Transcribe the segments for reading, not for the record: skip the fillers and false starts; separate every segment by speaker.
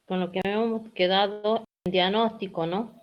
Speaker 1: con lo que hemos quedado en diagnóstico, ¿no?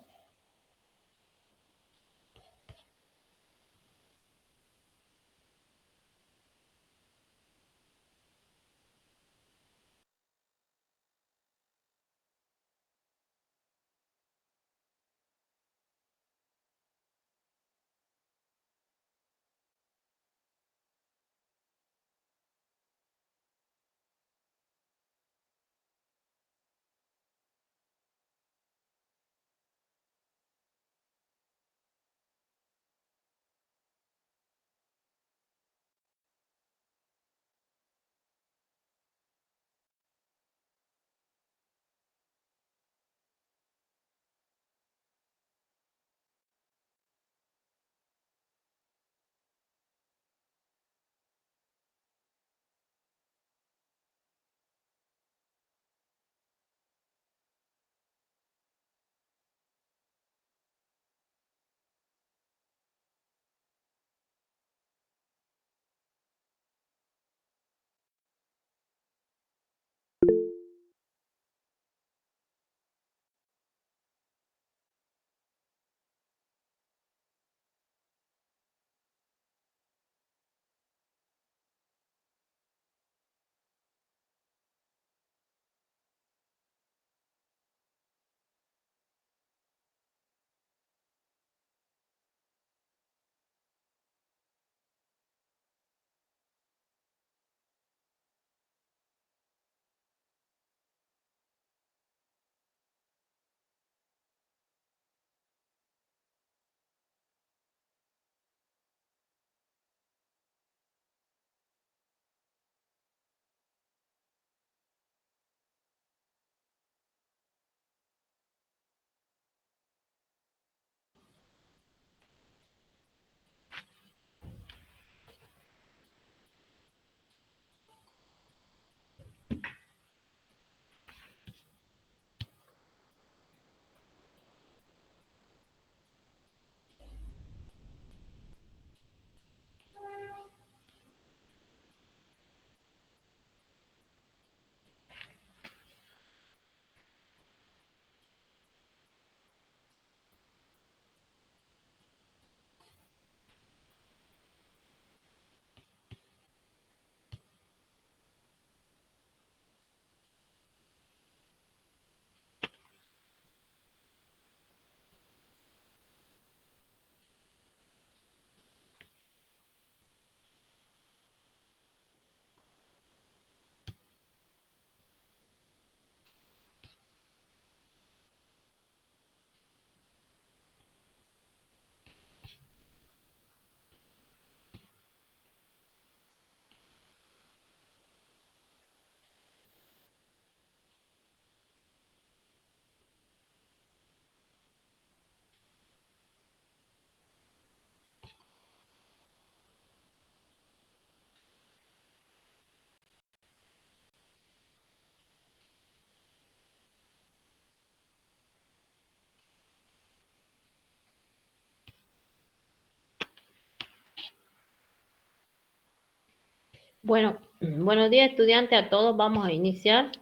Speaker 1: Bueno, buenos días, estudiantes, a todos. Vamos a iniciar.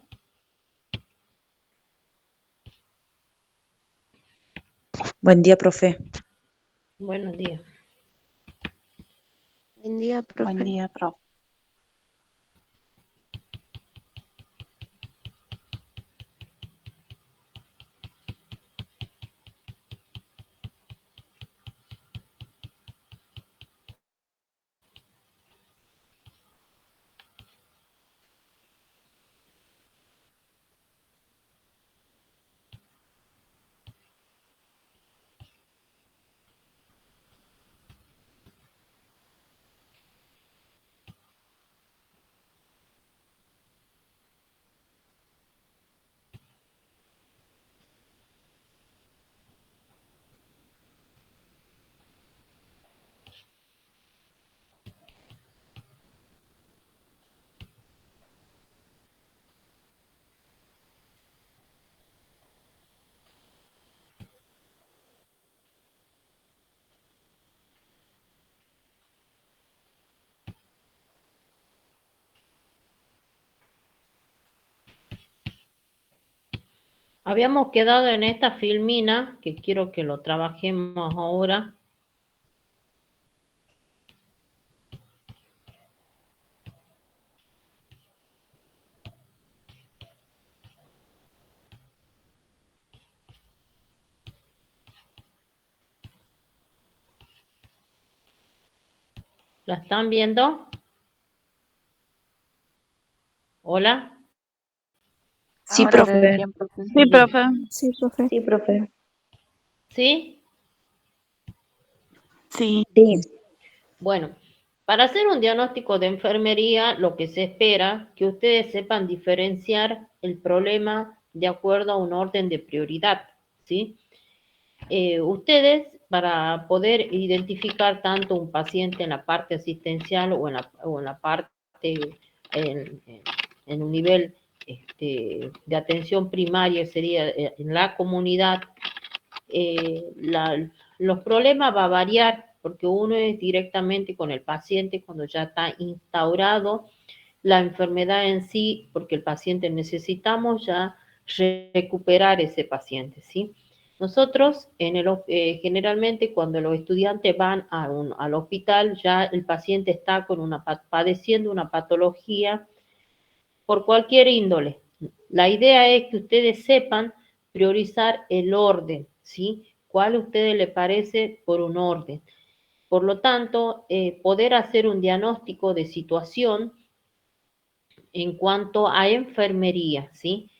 Speaker 2: Buen día, profe.
Speaker 1: Buenos días.
Speaker 3: Buen día, profe.
Speaker 2: Buen día, profe.
Speaker 1: Habíamos quedado en esta filmina, que quiero que lo trabajemos ahora. ¿La están viendo? ¿Hola?
Speaker 2: Sí,
Speaker 3: Ahora se ve
Speaker 2: profe.
Speaker 3: bien, profe.
Speaker 4: Sí, profe.
Speaker 2: Sí, profe.
Speaker 3: Sí, profe.
Speaker 1: ¿Sí?
Speaker 4: Sí.
Speaker 2: Sí.
Speaker 1: Bueno, para hacer un diagnóstico de enfermería, lo que se espera que ustedes sepan diferenciar el problema de acuerdo a un orden de prioridad, ¿sí? Ustedes, para poder identificar tanto un paciente en la parte asistencial o en la parte, en, en un nivel de atención primaria, sería en la comunidad, los problemas va a variar porque uno es directamente con el paciente cuando ya está instaurado la enfermedad en sí, porque el paciente necesitamos ya recuperar ese paciente, ¿sí? Nosotros, generalmente, cuando los estudiantes van al hospital, ya el paciente está padeciendo una patología por cualquier índole. La idea es que ustedes sepan priorizar el orden, ¿sí? ¿Cuál a ustedes les parece por un orden? Por lo tanto, poder hacer un diagnóstico de situación en cuanto a enfermería, ¿sí?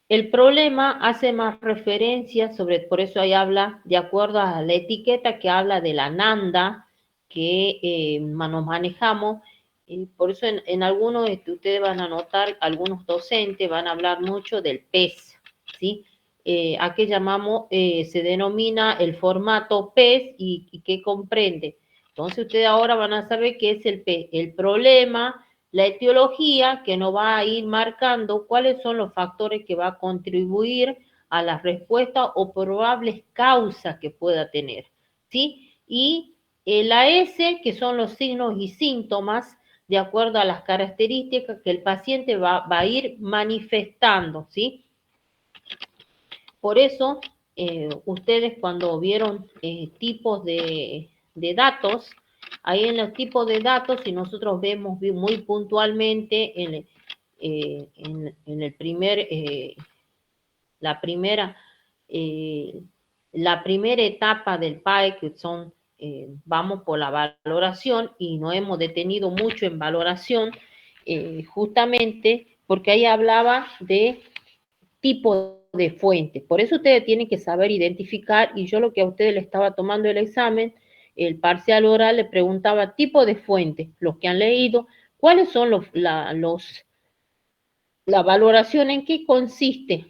Speaker 1: El problema hace más referencia por eso ahí habla, de acuerdo a la etiqueta que habla de la NANDA que nos manejamos, y por eso en algunos ustedes van a notar, algunos docentes van a hablar mucho del PES, ¿sí? ¿A qué llamamos? Se denomina el formato PES y ¿qué comprende? Entonces ustedes ahora van a saber qué es el PES. El problema, la etiología que nos va a ir marcando cuáles son los factores que va a contribuir a la respuesta o probables causas que pueda tener, ¿sí? Y la S, que son los signos y síntomas, de acuerdo a las características que el paciente va a ir manifestando, ¿sí? Por eso, ustedes cuando vieron tipos de datos, ahí en los tipos de datos, si nosotros vemos muy puntualmente en el primer, la eh, la primera etapa del PAE, que son, vamos por la valoración y no hemos detenido mucho en valoración, justamente porque ahí hablaba de tipo de fuente. Por eso ustedes tienen que saber identificar, y yo lo que a ustedes le estaba tomando el examen, el parcial oral, le preguntaba tipo de fuente, los que han leído, cuáles son la valoración, en qué consiste.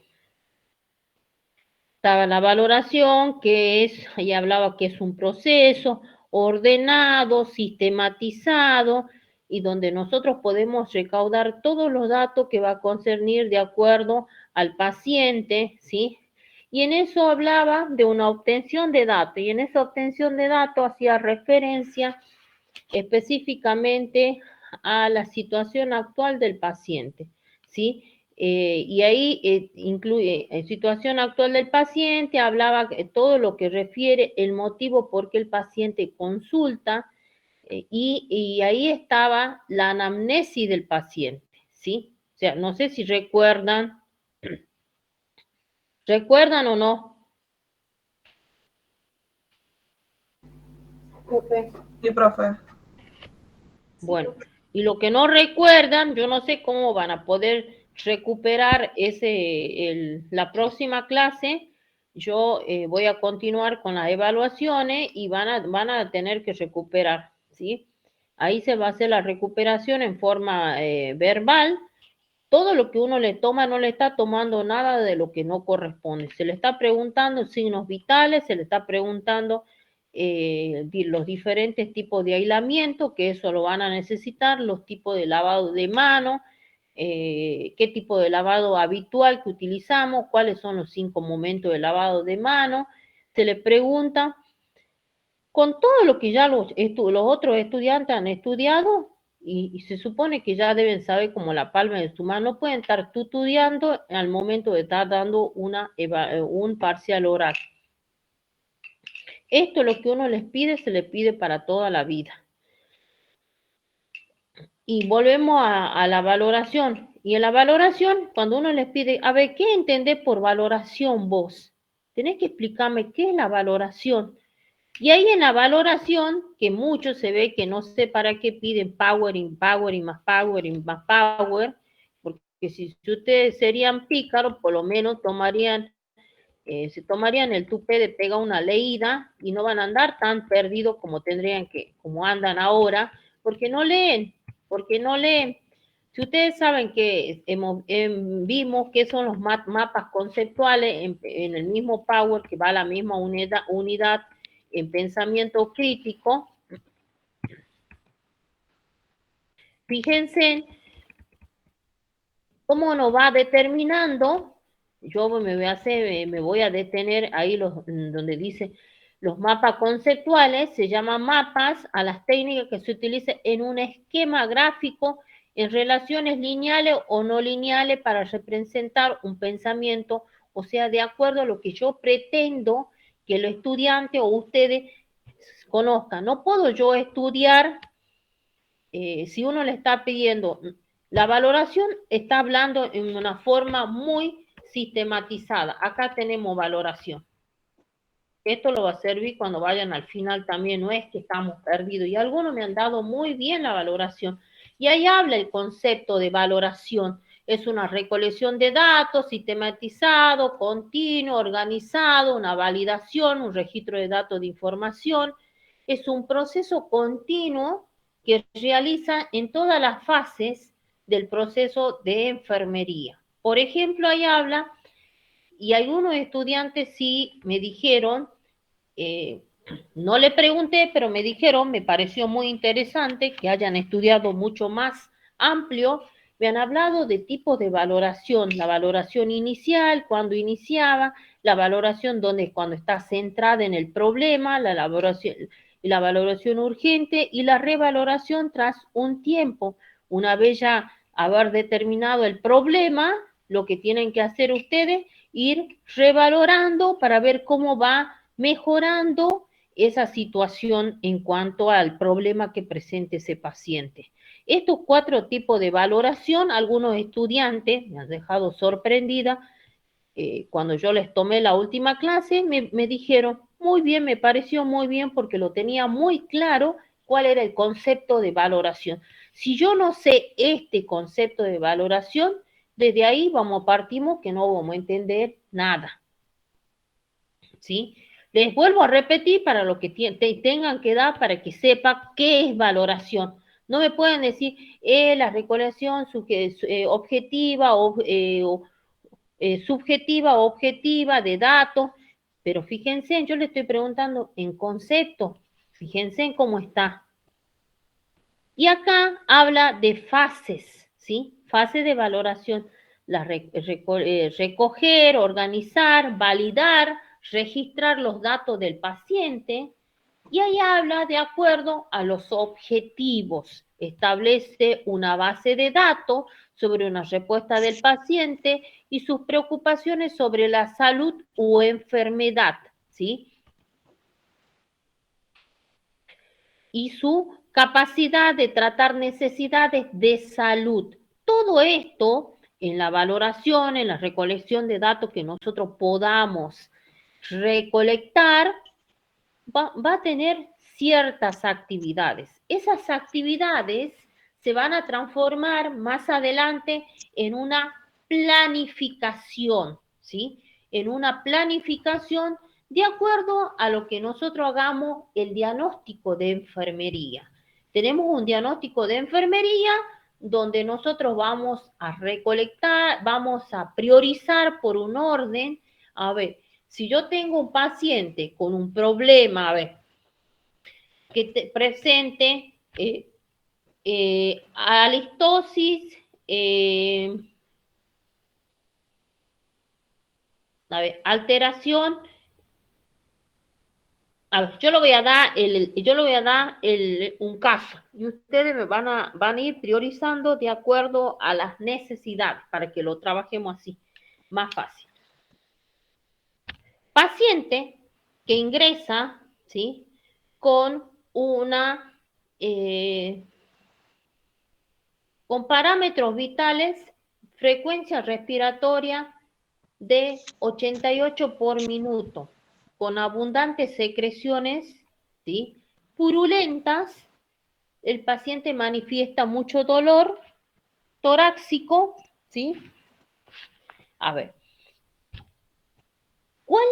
Speaker 1: Estaba la valoración, que es, ahí hablaba que es un proceso ordenado, sistematizado, y donde nosotros podemos recaudar todos los datos que va a concernir de acuerdo al paciente, ¿sí? Y en eso hablaba de una obtención de datos, y en esa obtención de datos hacía referencia específicamente a la situación actual del paciente, ¿sí? Y ahí incluye situación actual del paciente, hablaba todo lo que refiere el motivo por qué el paciente consulta, y ahí estaba la anamnesis del paciente, ¿sí? O sea, no sé si recuerdan, ¿recuerdan o no?
Speaker 4: Sí, profe.
Speaker 1: Bueno, y lo que no recuerdan, yo no sé cómo van a poder recuperar la próxima clase. Yo voy a continuar con las evaluaciones y van a tener que recuperar, ¿sí? Ahí se va a hacer la recuperación en forma verbal. Todo lo que uno le toma no le está tomando nada de lo que no corresponde. Se le está preguntando signos vitales, se le está preguntando los diferentes tipos de aislamiento, que eso lo van a necesitar, los tipos de lavado de mano, qué tipo de lavado habitual que utilizamos, cuáles son los 5 momentos de lavado de mano. Se le pregunta, con todo lo que ya los otros estudiantes han estudiado, y se supone que ya deben saber como la palma de su mano, no pueden estar tutudeando al momento de estar dando un parcial oral. Esto lo que uno les pide, se les pide para toda la vida. Y volvemos a la valoración. Y en la valoración, cuando uno les pide, a ver, ¿qué entendés por valoración vos? Tenés que explicarme qué es la valoración. Y ahí en la valoración, que mucho se ve que no sé para qué piden power y más power y más power, porque si ustedes serían pícaros, por lo menos se tomarían el tupé de pegar una leída y no van a andar tan perdidos como tendrían que, como andan ahora, porque no leen, porque no leen. Si ustedes saben que vimos que son los mapas conceptuales en el mismo Power, que va a la misma unidad en pensamiento crítico, fíjense cómo nos va determinando. Yo me voy a detener ahí donde dice los mapas conceptuales, se llaman mapas a las técnicas que se utilizan en un esquema gráfico en relaciones lineales o no lineales para representar un pensamiento, o sea, de acuerdo a lo que yo pretendo que los estudiantes o ustedes conozcan. No puedo yo estudiar, si uno le está pidiendo, la valoración está hablando en una forma muy sistematizada. Acá tenemos valoración. Esto lo va a servir cuando vayan al final también, no es que estamos perdidos. Y algunos me han dado muy bien la valoración. Y ahí habla el concepto de valoración. Es una recolección de datos sistematizado, continuo, organizado, una validación, un registro de datos de información. Es un proceso continuo que realiza en todas las fases del proceso de enfermería. Por ejemplo, ahí habla, y algunos estudiantes sí me dijeron, eh, no le pregunté, pero me dijeron, me pareció muy interesante que hayan estudiado mucho más amplio, me han hablado de tipos de valoración, la valoración inicial, cuando iniciaba, la valoración donde cuando está centrada en el problema, la valoración urgente y la revaloración tras un tiempo. Una vez ya haber determinado el problema, lo que tienen que hacer ustedes, ir revalorando para ver cómo va mejorando esa situación en cuanto al problema que presente ese paciente. Estos 4 tipos de valoración, algunos estudiantes me han dejado sorprendida, cuando yo les tomé la última clase, me dijeron, muy bien, me pareció muy bien porque lo tenía muy claro cuál era el concepto de valoración. Si yo no sé este concepto de valoración, desde ahí partimos que no vamos a entender nada, ¿sí? Les vuelvo a repetir para lo que tengan que dar para que sepa qué es valoración. No me pueden decir la recolección objetiva subjetiva o objetiva de datos, pero fíjense, yo le estoy preguntando en concepto, fíjense en cómo está. Y acá habla de fases, ¿sí? Fases de valoración, recoger, organizar, validar, registrar los datos del paciente, y ahí habla de acuerdo a los objetivos. Establece una base de datos sobre una respuesta del paciente y sus preocupaciones sobre la salud o enfermedad, ¿sí? Y su capacidad de tratar necesidades de salud. Todo esto en la valoración, en la recolección de datos que nosotros podamos recolectar, va a tener ciertas actividades. Esas actividades se van a transformar más adelante en una planificación, ¿sí? En una planificación de acuerdo a lo que nosotros hagamos el diagnóstico de enfermería. Tenemos un diagnóstico de enfermería donde nosotros vamos a recolectar, vamos a priorizar por un orden. A ver, si yo tengo un paciente con un problema, a ver, que presente alistosis, a ver, alteración A ver, yo le voy a dar un caso y ustedes me van a ir priorizando de acuerdo a las necesidades para que lo trabajemos así, más fácil. Paciente que ingresa, ¿sí? Con con parámetros vitales, frecuencia respiratoria de 88 por minuto, con abundantes secreciones, ¿sí? Purulentas. El paciente manifiesta mucho dolor torácico, ¿sí? A ver, ¿cuál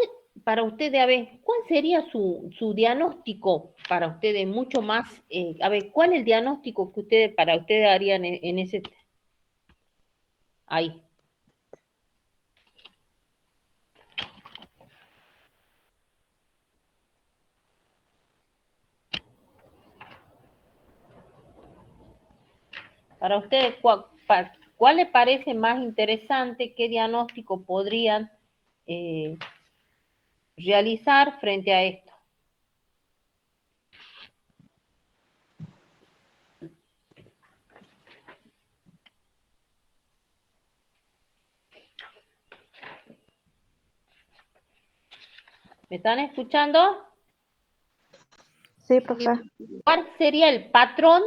Speaker 1: para ustedes, a ver, cuál sería su diagnóstico para ustedes mucho más, a ver, cuál es el diagnóstico que para ustedes harían en ese, ahí? Para ustedes, ¿cuál les parece más interesante? ¿Qué diagnóstico podrían eh, realizar frente a esto? ¿Me están escuchando?
Speaker 2: Sí, profe.
Speaker 1: ¿Cuál sería el patrón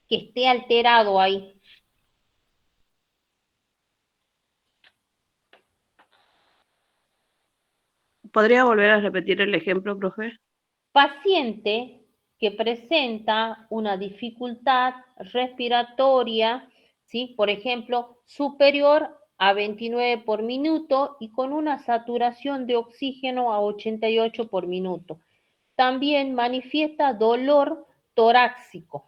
Speaker 1: que esté alterado ahí?
Speaker 3: ¿Podría volver a repetir el ejemplo, profe?
Speaker 1: Paciente que presenta una dificultad respiratoria, ¿sí? Por ejemplo, superior a 29 por minuto y con una saturación de oxígeno a 88 por minuto. También manifiesta dolor torácico.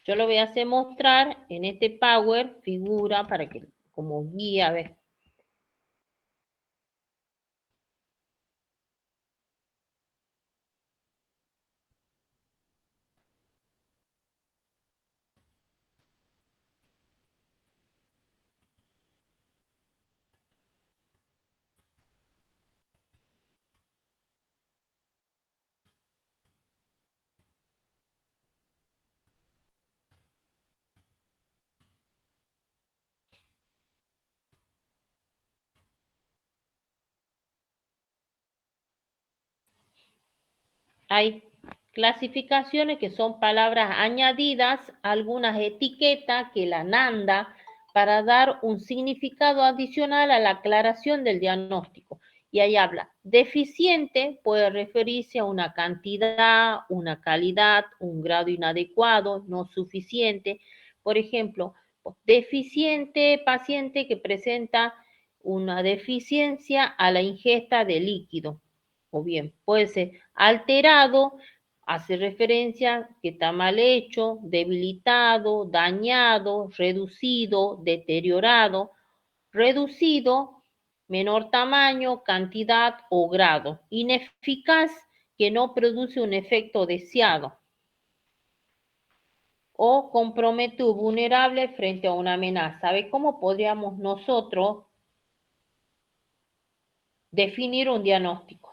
Speaker 1: Yo lo voy a hacer mostrar en este Power, figura, para que como guía, a ver. Hay clasificaciones que son palabras añadidas, algunas etiquetas que la NANDA para dar un significado adicional a la aclaración del diagnóstico. Y ahí habla, deficiente puede referirse a una cantidad, una calidad, un grado inadecuado, no suficiente. Por ejemplo, deficiente, paciente que presenta una deficiencia a la ingesta de líquido. O bien, puede ser alterado, hace referencia que está mal hecho, debilitado, dañado, reducido, deteriorado, reducido, menor tamaño, cantidad o grado, ineficaz, que no produce un efecto deseado, o compromete o vulnerable frente a una amenaza. ¿Sabe cómo podríamos nosotros definir un diagnóstico?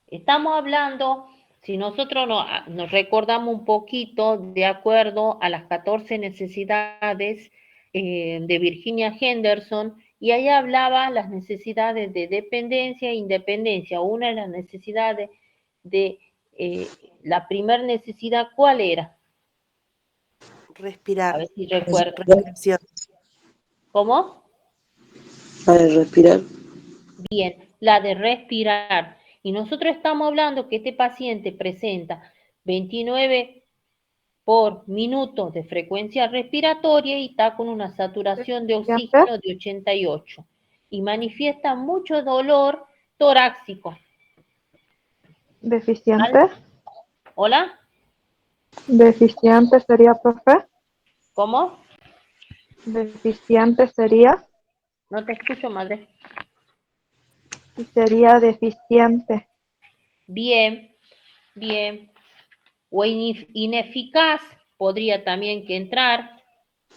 Speaker 1: Estamos hablando, si nosotros nos recordamos un poquito de acuerdo a las 14 necesidades de Virginia Henderson, y ahí hablaba las necesidades de dependencia e independencia. Una de las necesidades de la primera necesidad, ¿cuál era?
Speaker 4: Respirar.
Speaker 1: A ver si recuerdo.
Speaker 4: Respiración.
Speaker 1: ¿Cómo?
Speaker 4: Para respirar.
Speaker 1: Bien, la de respirar. Y nosotros estamos hablando que este paciente presenta 29 por minuto de frecuencia respiratoria y está con una saturación de oxígeno de 88 y manifiesta mucho dolor torácico.
Speaker 2: ¿Deficiente?
Speaker 1: ¿Hola?
Speaker 2: ¿Deficiente sería, profe?
Speaker 1: ¿Cómo?
Speaker 2: ¿Deficiente sería?
Speaker 1: No te escucho, madre.
Speaker 2: Y sería deficiente.
Speaker 1: Bien, bien. O ineficaz podría también que entrar.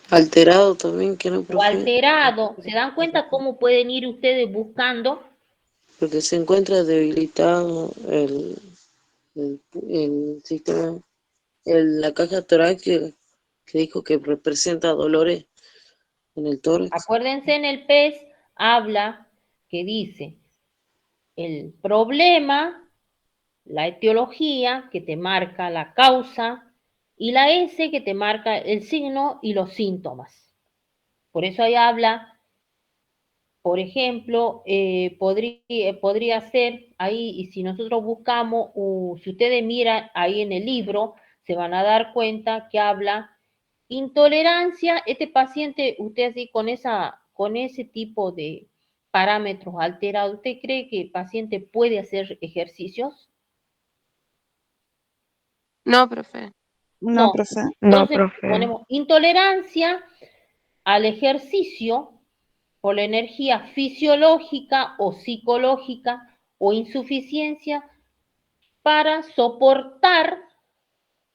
Speaker 4: Alterado también, que no,
Speaker 1: O
Speaker 4: profe.
Speaker 1: alterado. ¿Se dan cuenta cómo pueden ir ustedes buscando?
Speaker 4: Porque se encuentra debilitado el sistema, la caja torácica, que dijo que representa dolores en el tórax.
Speaker 1: Acuérdense, en el PES habla que dice el problema, la etiología que te marca la causa y la S que te marca el signo y los síntomas. Por eso ahí habla, por ejemplo, podría ser ahí, y si nosotros buscamos, si ustedes miran ahí en el libro, se van a dar cuenta que habla intolerancia. Este paciente, usted así con ese tipo de parámetros alterados, ¿usted cree que el paciente puede hacer ejercicios?
Speaker 5: No, profe.
Speaker 2: No,
Speaker 1: No.
Speaker 2: profe.
Speaker 6: No,
Speaker 1: Entonces
Speaker 6: profe.
Speaker 1: ponemos intolerancia al ejercicio por la energía fisiológica o psicológica o insuficiencia para soportar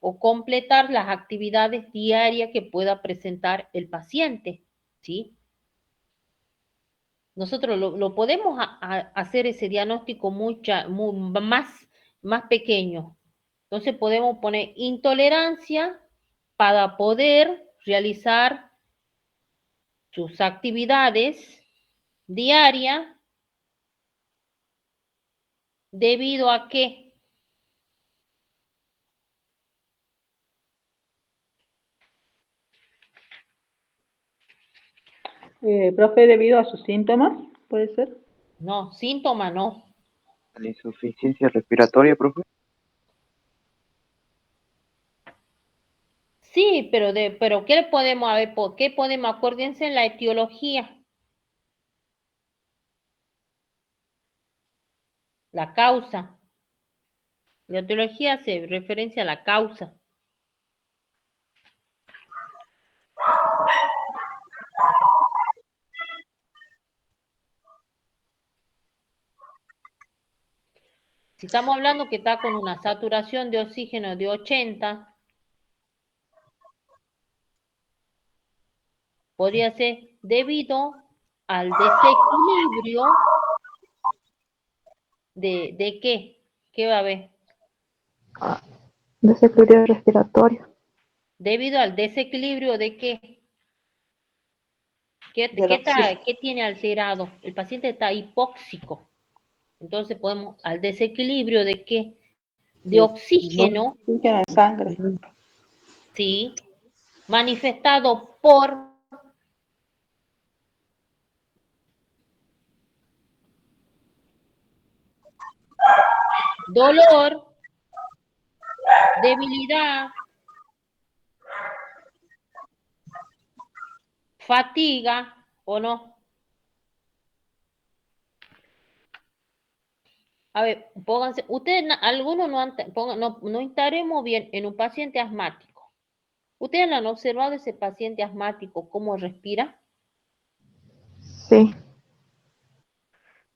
Speaker 1: o completar las actividades diarias que pueda presentar el paciente, ¿sí? Nosotros lo podemos hacer ese diagnóstico más pequeño. Entonces podemos poner intolerancia para poder realizar sus actividades diarias. ¿Debido a qué?
Speaker 7: Profe, debido a sus síntomas, ¿puede ser?
Speaker 1: No, síntoma no.
Speaker 6: La insuficiencia respiratoria, profe.
Speaker 1: Sí, pero ¿qué podemos, a ver, por qué podemos, acuérdense en la etiología, la causa. La etiología hace referencia a la causa. Si estamos hablando que está con una saturación de oxígeno de 80, podría ser debido al desequilibrio ¿de qué? ¿Qué va a haber?
Speaker 2: Desequilibrio respiratorio.
Speaker 1: Debido al desequilibrio de qué?
Speaker 4: Del oxígeno.
Speaker 1: ¿Qué tiene alterado? El paciente está hipóxico. Entonces podemos, al desequilibrio de qué? De oxígeno,
Speaker 7: Oxígeno en sangre.
Speaker 1: ¿sí? Manifestado por dolor, debilidad, fatiga, ¿o no? A ver, pónganse, ustedes, algunos no estaremos bien en un paciente asmático. ¿Ustedes han observado ese paciente asmático cómo respira?
Speaker 2: Sí.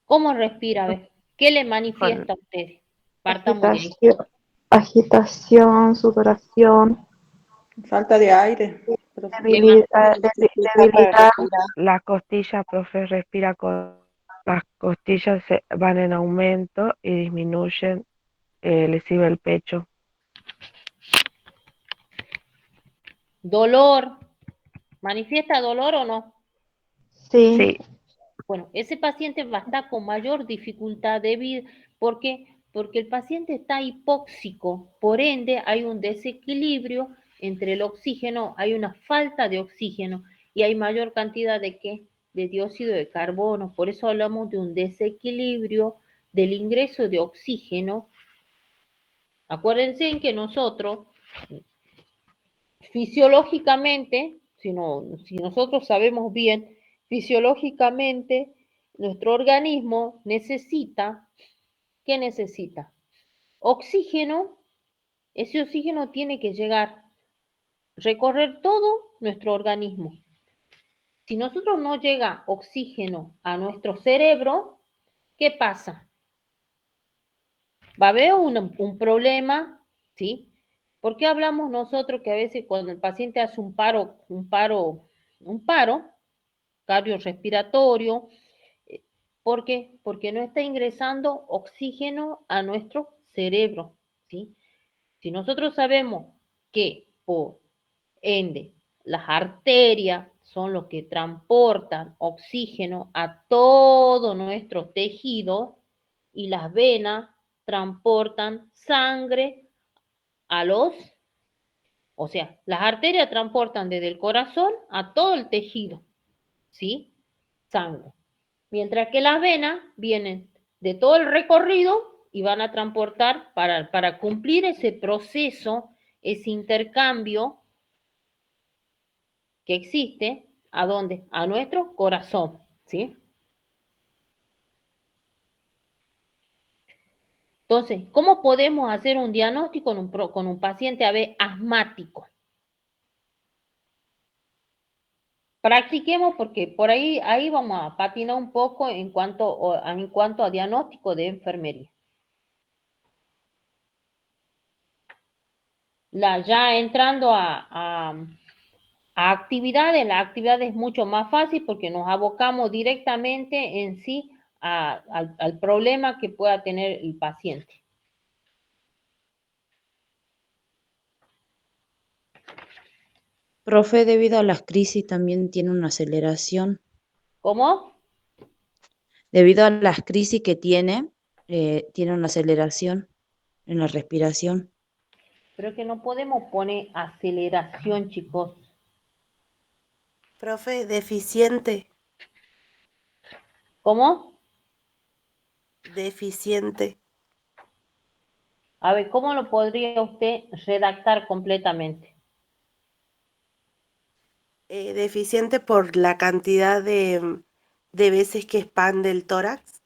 Speaker 1: ¿Cómo respira? A ver, ¿qué le manifiesta a ustedes? Partamos de ahí.
Speaker 2: Agitación, sudoración,
Speaker 7: Falta de aire. Profe.
Speaker 1: ¿Qué más?
Speaker 2: debilidad.
Speaker 6: La costilla, profe, respira con... Las costillas van en aumento y disminuyen, le sirve el pecho.
Speaker 1: Dolor. ¿Manifiesta dolor o no?
Speaker 2: Sí.
Speaker 6: Sí,
Speaker 1: Bueno, ese paciente va a estar con mayor dificultad debido, ¿por qué? Porque el paciente está hipóxico, por ende hay un desequilibrio entre el oxígeno, hay una falta de oxígeno y hay mayor cantidad de ¿qué? De dióxido de carbono. Por eso hablamos de un desequilibrio del ingreso de oxígeno. Acuérdense en que nosotros fisiológicamente, si nosotros sabemos bien, fisiológicamente nuestro organismo necesita, ¿qué necesita? Oxígeno. Ese oxígeno tiene que llegar, recorrer todo nuestro organismo. Si nosotros no llega oxígeno a nuestro cerebro, ¿qué pasa? Va a haber un problema, ¿sí? ¿Por qué hablamos nosotros que a veces cuando el paciente hace un paro cardiorrespiratorio? ¿Por qué? Porque no está ingresando oxígeno a nuestro cerebro, ¿sí? Si nosotros sabemos que por ende las arterias son los que transportan oxígeno a todo nuestro tejido y las venas transportan sangre a o sea, las arterias transportan desde el corazón a todo el tejido, ¿sí? Sangre. Mientras que las venas vienen de todo el recorrido y van a transportar para cumplir ese proceso, ese intercambio que existe, ¿a dónde? A nuestro corazón, ¿sí? Entonces, ¿cómo podemos hacer un diagnóstico con un paciente asmático? Practiquemos porque por ahí vamos a patinar un poco en cuanto a diagnóstico de enfermería. Ya entrando a actividades, la actividad es mucho más fácil porque nos abocamos directamente en sí al problema que pueda tener el paciente.
Speaker 5: Profe, debido a las crisis también tiene una aceleración.
Speaker 1: ¿Cómo?
Speaker 5: Debido a las crisis que tiene una aceleración en la respiración.
Speaker 1: Pero que no podemos poner aceleración, chicos.
Speaker 8: Profe, deficiente,
Speaker 1: ¿Cómo?
Speaker 8: deficiente,
Speaker 1: A ver, ¿cómo lo podría usted redactar completamente?
Speaker 8: deficiente por la cantidad de veces que expande el tórax,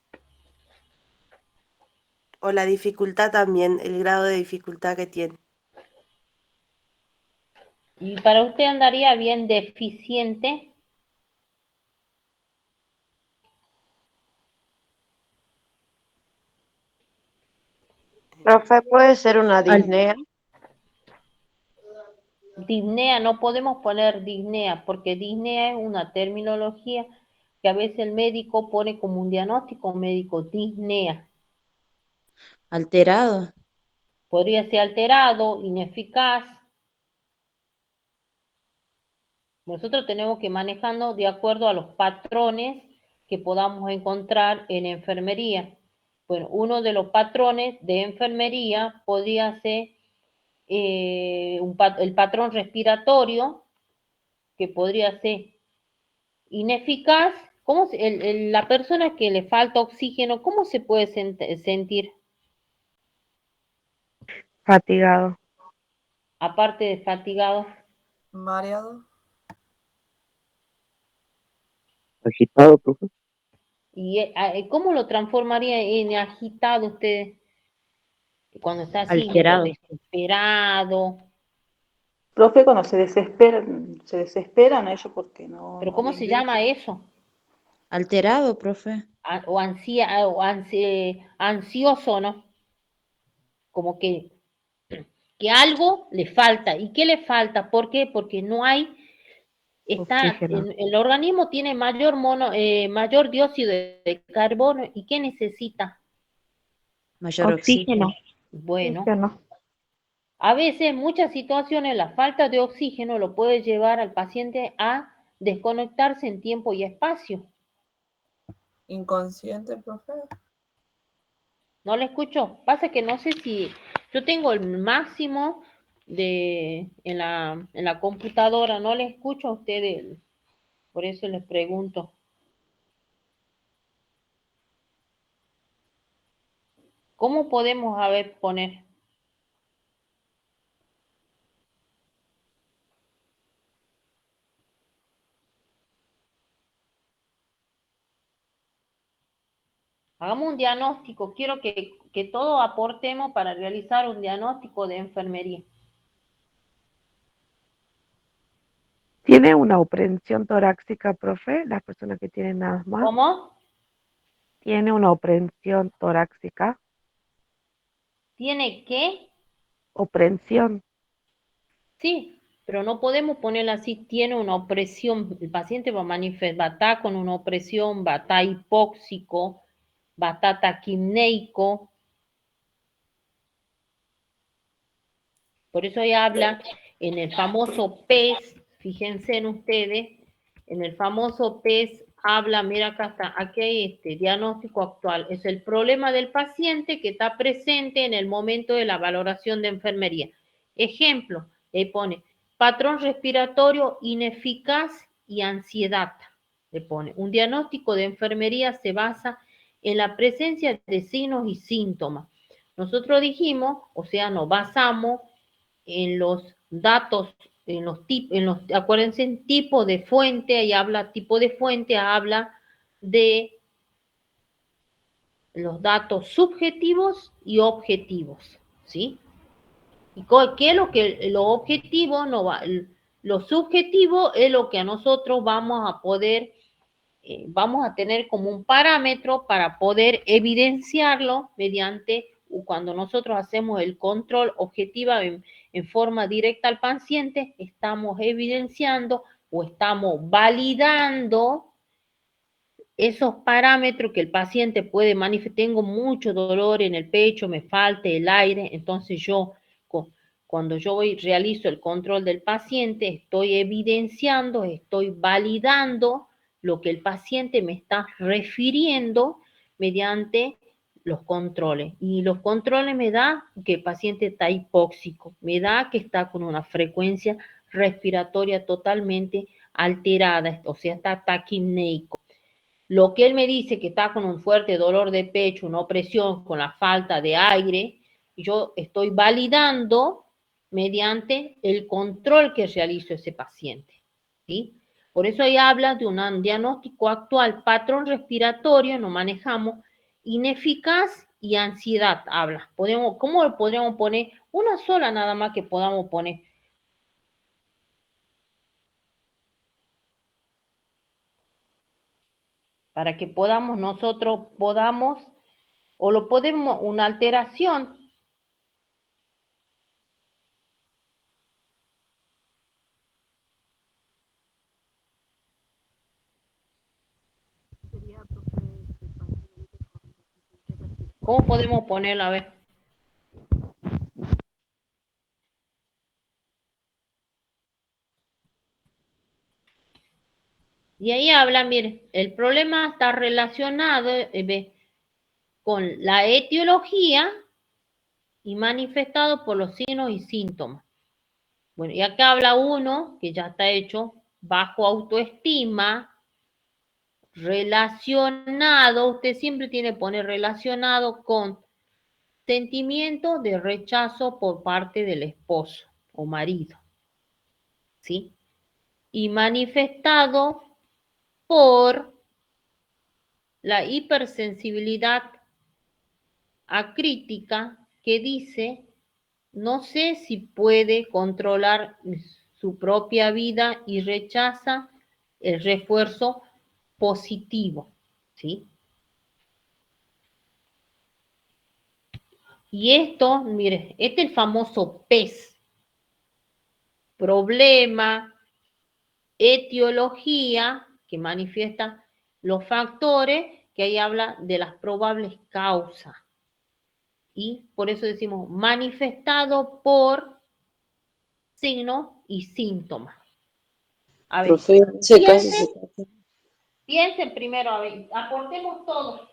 Speaker 8: o la dificultad también, el grado de dificultad que tiene.
Speaker 1: ¿Y para usted andaría bien deficiente?
Speaker 2: Profe, ¿puede ser una
Speaker 5: Al-
Speaker 2: disnea?
Speaker 1: Disnea, no podemos poner disnea, porque disnea es una terminología que a veces el médico pone como un diagnóstico médico, disnea.
Speaker 5: Alterado.
Speaker 1: Podría ser alterado, ineficaz. Nosotros tenemos que manejarnos de acuerdo a los patrones que podamos encontrar en enfermería. Bueno, uno de los patrones de enfermería podría ser el patrón respiratorio, que podría ser ineficaz. La persona que le falta oxígeno, ¿cómo se puede sentir?
Speaker 6: Fatigado.
Speaker 1: Aparte de fatigado.
Speaker 9: Mareado.
Speaker 10: Agitado, profe.
Speaker 1: ¿Y cómo lo transformaría en agitado usted cuando está así,
Speaker 5: Alterado.
Speaker 1: desesperado?
Speaker 7: Profe, cuando se desesperan ellos porque
Speaker 1: ¿Pero
Speaker 7: no
Speaker 1: cómo
Speaker 7: les
Speaker 1: se
Speaker 7: grita.
Speaker 1: llama eso?
Speaker 5: Alterado, profe.
Speaker 1: Ansioso, ¿no? Como que algo le falta. ¿Y qué le falta? ¿Por qué? Porque no hay,
Speaker 6: Oxígeno.
Speaker 1: el organismo tiene mayor dióxido de carbono. ¿Y qué necesita?
Speaker 5: Mayor
Speaker 2: Oxígeno.
Speaker 5: oxígeno.
Speaker 1: Bueno,
Speaker 2: Oxígeno.
Speaker 1: a veces en muchas situaciones la falta de oxígeno lo puede llevar al paciente a desconectarse en tiempo y espacio.
Speaker 9: Inconsciente, profe.
Speaker 1: No le escucho. Pasa que no sé si yo tengo el máximo en la computadora, no le escucho a ustedes, por eso les pregunto. ¿Cómo podemos poner? Hagamos un diagnóstico. Quiero que todos aportemos para realizar un diagnóstico de enfermería.
Speaker 6: ¿Tiene una oprensión torácica, profe? Las personas que tienen asma.
Speaker 1: ¿Cómo?
Speaker 6: tiene una opresión torácica.
Speaker 1: ¿Tiene qué?
Speaker 6: Opresión.
Speaker 1: Sí, pero no podemos ponerla así, tiene una opresión, el paciente va a estar con una opresión, va a estar hipóxico, va a estar taquimneico. Por eso ella habla en el famoso PES, fíjense en ustedes, en el famoso PES habla, mira acá está, aquí hay este diagnóstico actual, es el problema del paciente que está presente en el momento de la valoración de enfermería. Ejemplo, le pone patrón respiratorio ineficaz y ansiedad. Le pone, un diagnóstico de enfermería se basa en la presencia de signos y síntomas. Nosotros dijimos, o sea, nos basamos en los datos, acuérdense, en tipo de fuente, ahí habla, tipo de fuente, habla de los datos subjetivos y objetivos, ¿sí? ¿Y qué es lo objetivo? No va, lo subjetivo es lo que a nosotros vamos a poder, vamos a tener como un parámetro para poder evidenciarlo mediante cuando nosotros hacemos el control objetiva en forma directa al paciente, estamos evidenciando o estamos validando esos parámetros que el paciente puede manifestar. Tengo mucho dolor en el pecho, me falta el aire, entonces yo, cuando yo realizo el control del paciente, estoy evidenciando, estoy validando lo que el paciente me está refiriendo mediante los controles. Y los controles me da que el paciente está hipóxico, me da que está con una frecuencia respiratoria totalmente alterada, o sea, está taquimneico. Lo que él me dice que está con un fuerte dolor de pecho, una opresión, con la falta de aire, yo estoy validando mediante el control que realizo ese paciente, ¿sí? Por eso ahí habla de un diagnóstico actual, patrón respiratorio, no manejamos, ineficaz y ansiedad, habla. ¿Cómo lo podríamos poner? Una sola nada más que podamos poner. Para que podamos, o lo podemos, una alteración. ¿Cómo podemos ponerlo? A ver. Y ahí habla, mire, el problema está relacionado con la etiología y manifestado por los signos y síntomas. Bueno, y acá habla uno que ya está hecho, bajo autoestima, relacionado, usted siempre tiene que poner relacionado con sentimiento de rechazo por parte del esposo o marido, ¿sí? Y manifestado por la hipersensibilidad acrítica que dice, no sé si puede controlar su propia vida y rechaza el refuerzo positivo, ¿sí? Y esto, mire, este es el famoso PES, problema, etiología, que manifiesta los factores, que ahí habla de las probables causas. Y por eso decimos manifestado por signos y síntomas. A ver,
Speaker 4: Profe, en ese caso
Speaker 1: piensen,
Speaker 4: se trata.
Speaker 1: piensen primero, a ver, aportemos todo.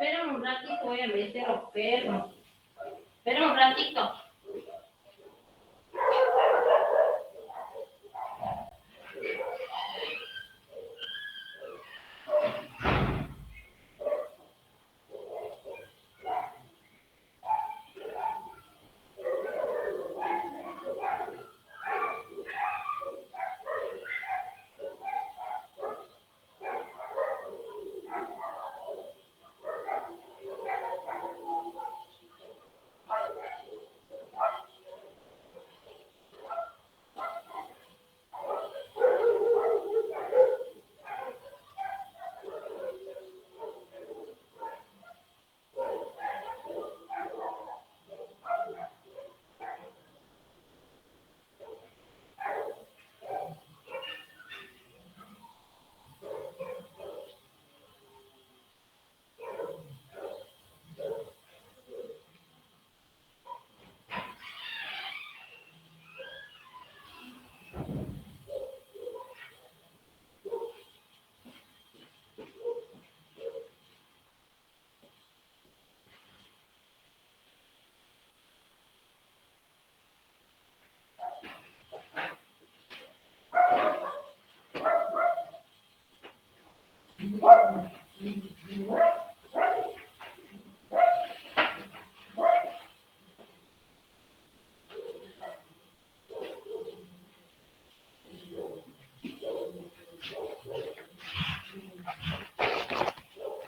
Speaker 1: Espera un ratito, voy a meter los perros. Espera un ratito.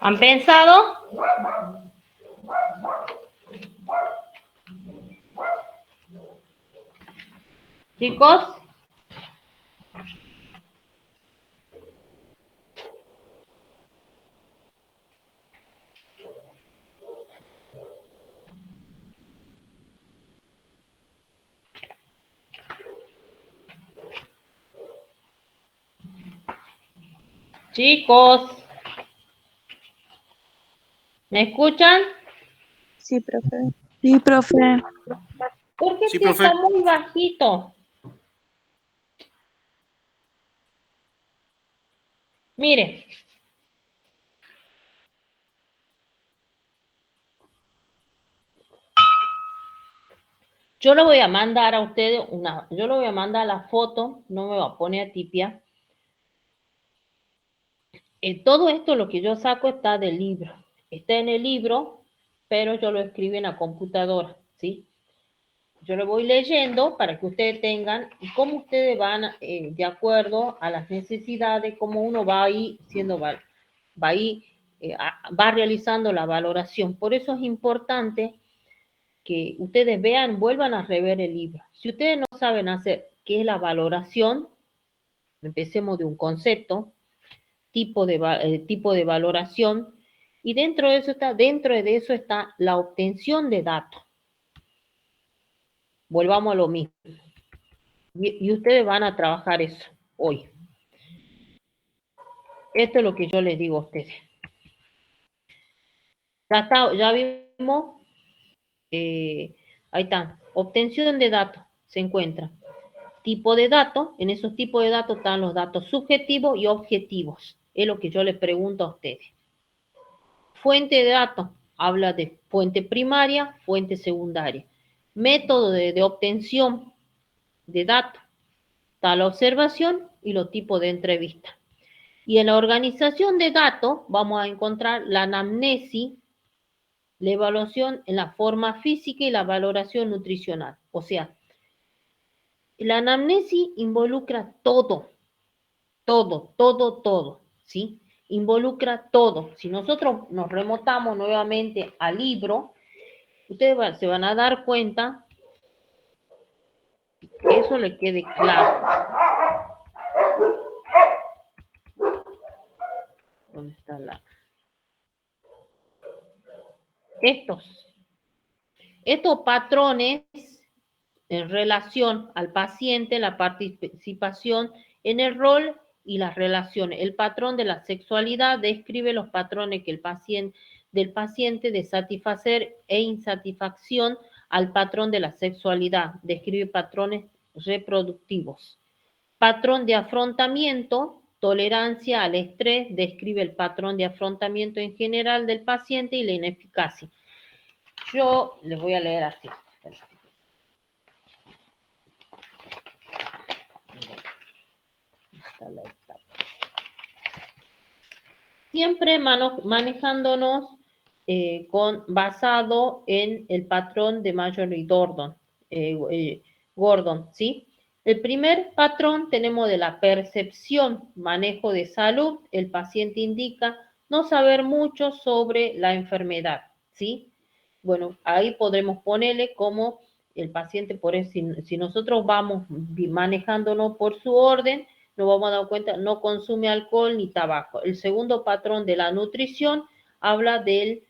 Speaker 1: ¿Han pensado? Chicos. Chicos. ¿Me escuchan?
Speaker 2: Sí, profe.
Speaker 3: Sí, profe.
Speaker 1: ¿Por qué
Speaker 9: Sí,
Speaker 1: te
Speaker 9: profe.
Speaker 1: está muy bajito? Mire. Yo le voy a mandar a ustedes yo le voy a mandar la foto, no me va a poner a tipiar. Todo esto lo que yo saco está del libro. Está en el libro, pero yo lo escribí en la computadora, ¿sí? Yo lo voy leyendo para que ustedes tengan y cómo ustedes van de acuerdo a las necesidades, cómo uno va ahí va realizando la valoración. Por eso es importante que ustedes vean, vuelvan a rever el libro. Si ustedes no saben hacer qué es la valoración, empecemos de un concepto, tipo de valoración, y dentro de eso está la obtención de datos. Volvamos a lo mismo. Y ustedes van a trabajar eso hoy. Esto es lo que yo les digo a ustedes. Ya vimos, ahí está, obtención de datos, se encuentra. Tipo de datos, en esos tipos de datos están los datos subjetivos y objetivos. Es lo que yo les pregunto a ustedes. Fuente de datos, habla de fuente primaria, fuente secundaria. Método de obtención de datos, está la observación y los tipos de entrevista. Y en la organización de datos vamos a encontrar la anamnesis, la evaluación en la forma física y la valoración nutricional. O sea, la anamnesis involucra todo, ¿sí? Involucra todo. Si nosotros nos remontamos nuevamente al libro, ustedes se van a dar cuenta que eso le quede claro. ¿Dónde está estos patrones en relación al paciente, la participación en el rol y las relaciones. El patrón de la sexualidad describe los patrones que del paciente de satisfacer e insatisfacción al patrón de la sexualidad. Describe patrones reproductivos. Patrón de afrontamiento tolerancia al estrés, describe el patrón de afrontamiento en general del paciente y la ineficacia. Yo les voy a leer así. Siempre manejándonos basado en el patrón de Major y Gordon, ¿sí? El primer patrón tenemos de la percepción, manejo de salud. El paciente indica no saber mucho sobre la enfermedad, ¿sí? Bueno, ahí podremos ponerle como el paciente, por eso, si nosotros vamos manejándonos por su orden, nos vamos a dar cuenta, no consume alcohol ni tabaco. El segundo patrón de la nutrición habla del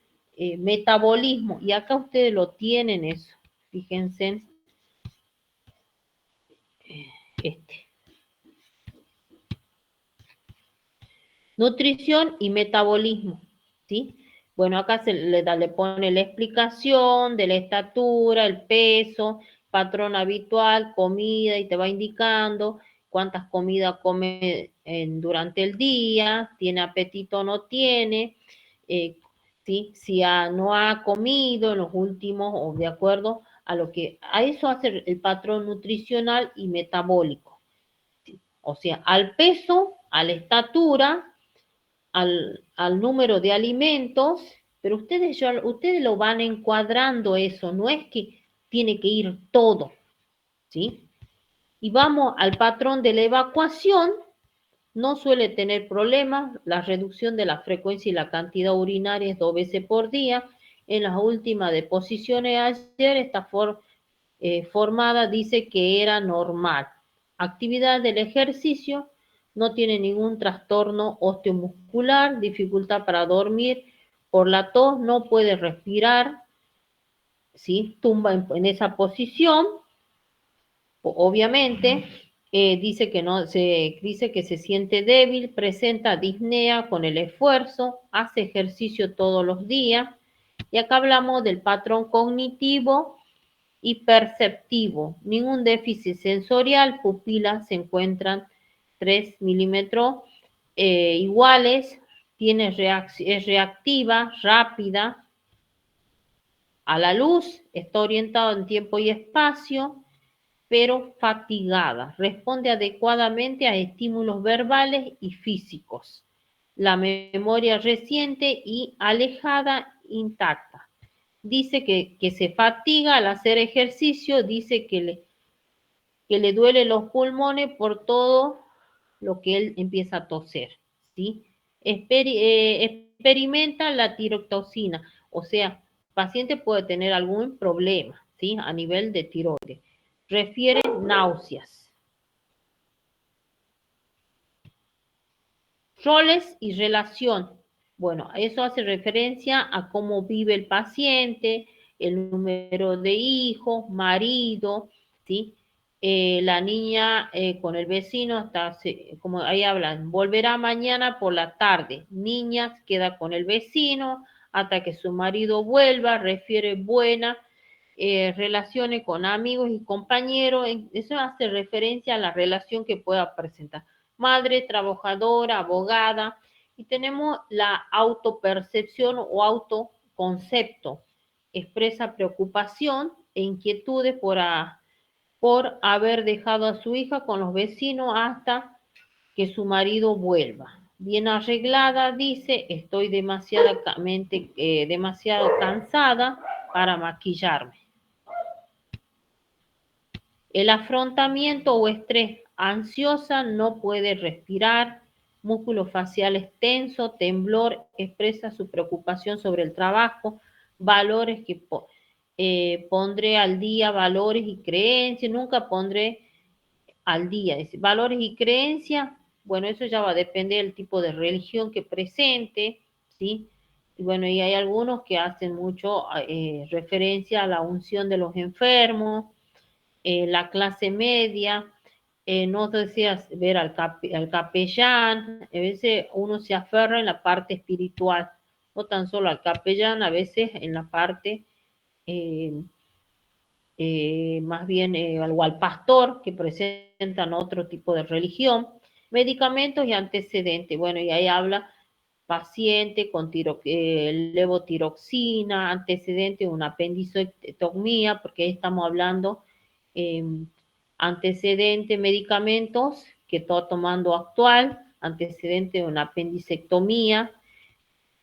Speaker 1: metabolismo, y acá ustedes lo tienen eso, fíjense, nutrición y metabolismo, ¿sí? Bueno, acá le pone la explicación de la estatura, el peso, patrón habitual, comida, y te va indicando cuántas comidas come durante el día, tiene apetito o no tiene, ¿sí? Si no ha comido en los últimos, o de acuerdo a lo que, a eso hace el patrón nutricional y metabólico, ¿sí? O sea, al peso, a la estatura, al número de alimentos, pero ustedes lo van encuadrando eso, no es que tiene que ir todo, ¿sí? Y vamos al patrón de la evacuación, no suele tener problemas, la reducción de la frecuencia y la cantidad urinaria es 2 veces por día. En las últimas deposiciones ayer, esta formada dice que era normal. Actividad del ejercicio, no tiene ningún trastorno osteomuscular, dificultad para dormir, por la tos no puede respirar, ¿sí? Tumba en esa posición, obviamente. Dice que se siente débil, presenta disnea con el esfuerzo, hace ejercicio todos los días. Y acá hablamos del patrón cognitivo y perceptivo. Ningún déficit sensorial, pupilas se encuentran 3 milímetros iguales, es reactiva, rápida a la luz, está orientado en tiempo y espacio, pero fatigada. Responde adecuadamente a estímulos verbales y físicos. La memoria reciente y alejada intacta. Dice que se fatiga al hacer ejercicio, dice que le duele los pulmones por todo lo que él empieza a toser, ¿sí? Experimenta la tiroxina, o sea, el paciente puede tener algún problema, ¿sí? A nivel de tiroides. Refiere náuseas. Roles y relación. Bueno, eso hace referencia a cómo vive el paciente, el número de hijos, marido, ¿sí? La niña con el vecino, como ahí hablan, volverá mañana por la tarde. Niña queda con el vecino hasta que su marido vuelva, refiere buena, relaciones con amigos y compañeros. Eso hace referencia a la relación que pueda presentar. Madre, trabajadora, abogada. Y tenemos la autopercepción o autoconcepto. Expresa preocupación e inquietudes por haber dejado a su hija con los vecinos hasta que su marido vuelva. Bien arreglada, dice, estoy demasiado cansada para maquillarme. El afrontamiento o estrés, ansiosa, no puede respirar, músculos faciales tensos, temblor, expresa su preocupación sobre el trabajo, valores que pondré al día, valores y creencias, nunca pondré al día. Dice, valores y creencias, bueno, eso ya va a depender del tipo de religión que presente, ¿sí? Y bueno, y hay algunos que hacen mucho referencia a la unción de los enfermos, la clase media, no deseas ver al capellán, a veces uno se aferra en la parte espiritual, no tan solo al capellán, a veces en la parte más bien o al pastor, que presentan otro tipo de religión. Medicamentos y antecedentes. Bueno, y ahí habla paciente con levotiroxina, antecedente de una apendicectomía, porque ahí estamos hablando antecedente, medicamentos que está tomando actual, antecedente de una apendicectomía,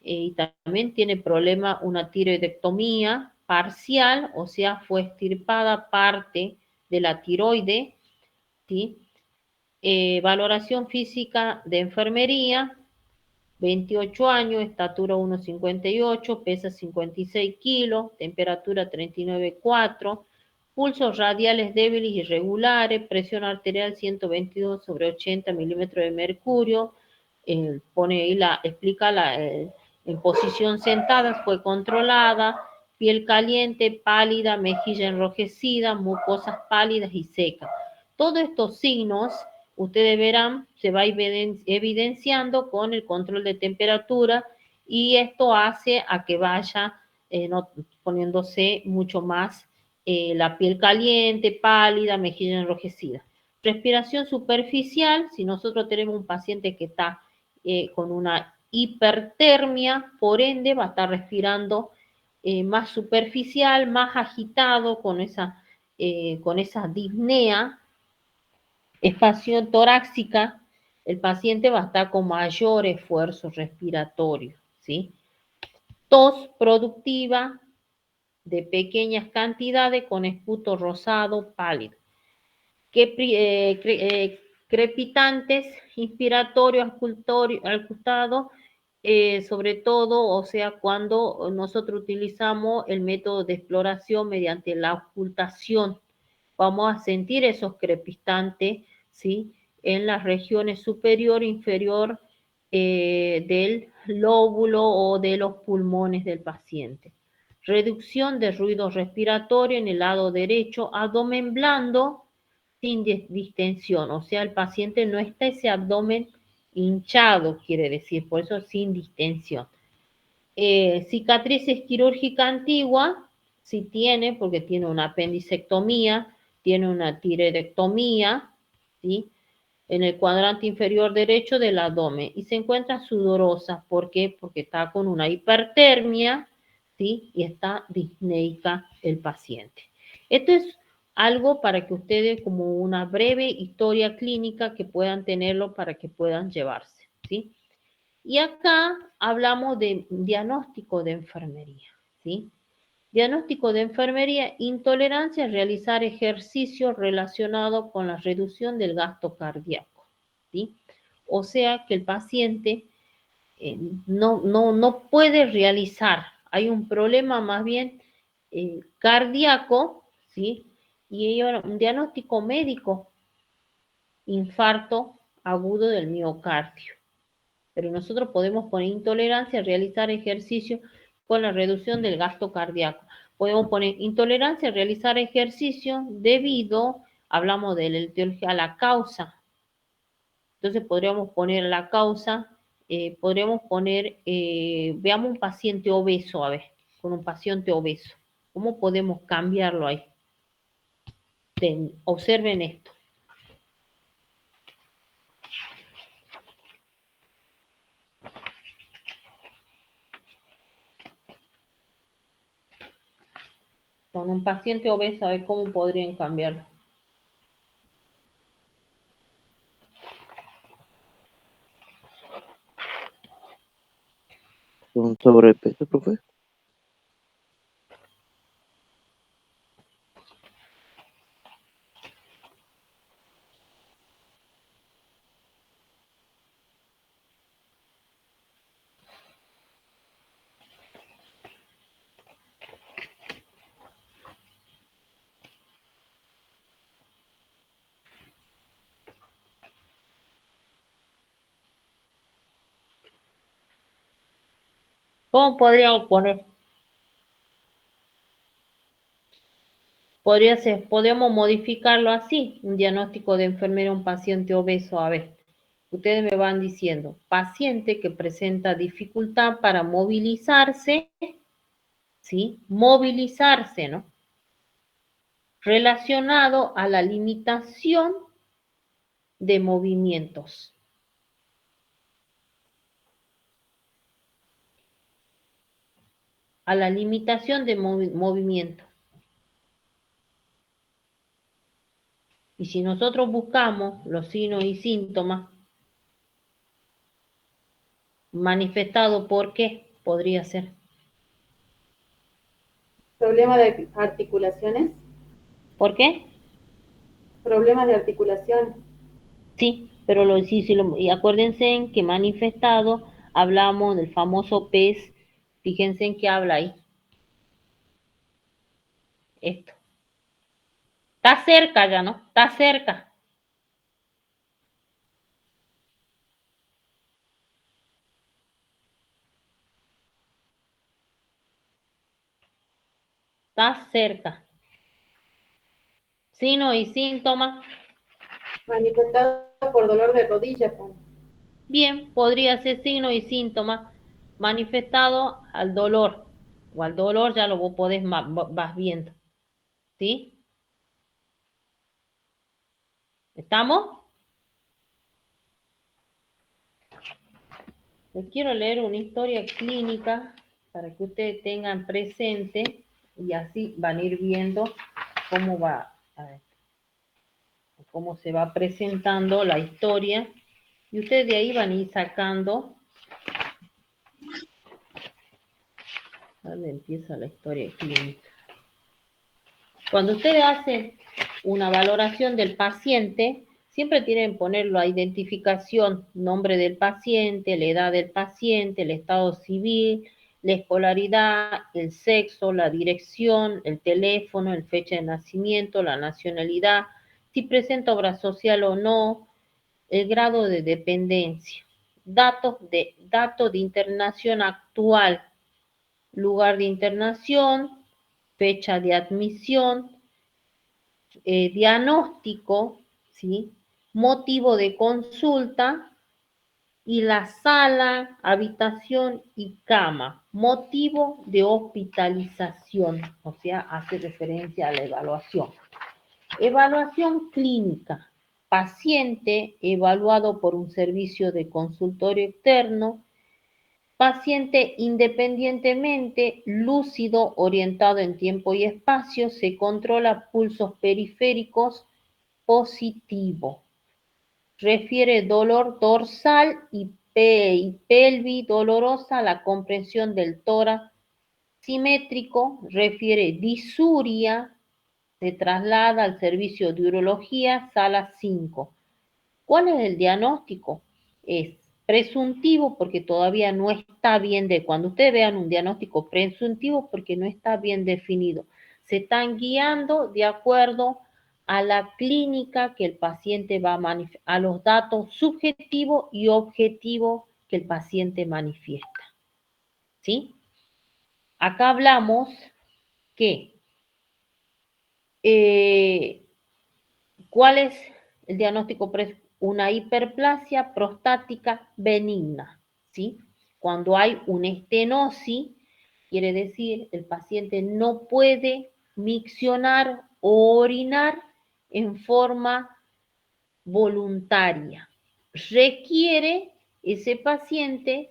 Speaker 1: y también tiene problema una tiroidectomía parcial, o sea, fue extirpada parte de la tiroide, ¿sí? Valoración física de enfermería, 28 años, estatura 1,58, pesa 56 kilos, temperatura 39,4, pulsos radiales débiles y irregulares, presión arterial 122/80 milímetros de mercurio, pone ahí explica en posición sentada, fue controlada, piel caliente, pálida, mejilla enrojecida, mucosas pálidas y secas. Todos estos signos, ustedes verán, se va evidenciando con el control de temperatura y esto hace a que vaya poniéndose mucho más la piel caliente, pálida, mejilla enrojecida. Respiración superficial, si nosotros tenemos un paciente que está con una hipertermia, por ende va a estar respirando más superficial, más agitado, con esa disnea, espacio torácica, el paciente va a estar con mayor esfuerzo respiratorio, ¿sí? Tos productiva de pequeñas cantidades con esputo rosado pálido. Crepitantes, inspiratorio, auscultado, sobre todo, o sea, cuando nosotros utilizamos el método de exploración mediante la auscultación, vamos a sentir esos crepitantes, ¿sí? En las regiones superior e inferior del lóbulo o de los pulmones del paciente. Reducción de ruido respiratorio en el lado derecho, abdomen blando, sin distensión, o sea, el paciente no está ese abdomen hinchado, quiere decir, por eso sin distensión. Cicatrices quirúrgica antigua, si tiene, porque tiene una apendicectomía, tiene una tiroidectomía, ¿sí? En el cuadrante inferior derecho del abdomen, y se encuentra sudorosa, ¿por qué? Porque está con una hipertermia, ¿sí? Y está disneica el paciente. Esto es algo para que ustedes, como una breve historia clínica, que puedan tenerlo para que puedan llevarse, ¿sí? Y acá hablamos de diagnóstico de enfermería, ¿sí? Diagnóstico de enfermería, intolerancia a realizar ejercicios relacionados con la reducción del gasto cardíaco, ¿sí? O sea que el paciente no puede realizar, hay un problema más bien cardíaco, ¿sí? Y hay un diagnóstico médico, infarto agudo del miocardio. Pero nosotros podemos poner intolerancia a realizar ejercicio con la reducción del gasto cardíaco. Podemos poner intolerancia a realizar ejercicio debido, hablamos de la etiología, a la causa. Entonces podríamos poner la causa, podríamos poner, veamos un paciente obeso, a ver, con un paciente obeso. ¿Cómo podemos cambiarlo ahí? Observen esto. Con un paciente obeso, a ver cómo podrían cambiarlo.
Speaker 10: ¿Con sobrepeso, profe?
Speaker 1: ¿Cómo podríamos poner? Podríamos modificarlo así, un diagnóstico de enfermera a un paciente obeso. A ver, ustedes me van diciendo, paciente que presenta dificultad para movilizarse, ¿sí? Movilizarse, ¿no? Relacionado a la limitación de movimientos. a la limitación de movimiento. Y si nosotros buscamos los signos y síntomas manifestados por qué, podría ser.
Speaker 9: ¿Problema de articulaciones?
Speaker 1: ¿Por qué?
Speaker 9: Problemas de articulación.
Speaker 1: Sí, pero y acuérdense en que manifestado hablamos del famoso pez. Fíjense en qué habla ahí. Esto. Está cerca ya, ¿no? Está cerca. Está cerca. Signos y síntomas.
Speaker 9: Manifestado por dolor de rodilla.
Speaker 1: Bien, podría ser signo y síntoma manifestado al dolor. O al dolor ya lo vos podés vas viendo. ¿Sí? ¿Estamos? Les quiero leer una historia clínica para que ustedes tengan presente y así van a ir viendo cómo va, cómo se va presentando la historia y ustedes de ahí van a ir sacando. ¿Dónde empieza la historia clínica? Cuando ustedes hacen una valoración del paciente, siempre tienen que poner la identificación, nombre del paciente, la edad del paciente, el estado civil, la escolaridad, el sexo, la dirección, el teléfono, el fecha de nacimiento, la nacionalidad, si presenta obra social o no, el grado de dependencia, datos de internación actual, lugar de internación, fecha de admisión, diagnóstico, ¿sí? Motivo de consulta y la sala, habitación y cama, motivo de hospitalización, o sea, hace referencia a la evaluación. Evaluación clínica, paciente evaluado por un servicio de consultorio externo, paciente independientemente, lúcido, orientado en tiempo y espacio, se controla pulsos periféricos positivo. Refiere dolor dorsal y pelvis dolorosa, la comprensión del tórax simétrico, refiere disuria, se traslada al servicio de urología, sala 5. ¿Cuál es el diagnóstico? Es presuntivo porque todavía no está bien cuando ustedes vean un diagnóstico presuntivo porque no está bien definido. Se están guiando de acuerdo a la clínica que el paciente va a manifestar, a los datos subjetivos y objetivos que el paciente manifiesta. ¿Sí? Acá hablamos que ¿cuál es el diagnóstico? Una hiperplasia prostática benigna, ¿sí? Cuando hay una estenosis, quiere decir el paciente no puede miccionar o orinar en forma voluntaria. Requiere ese paciente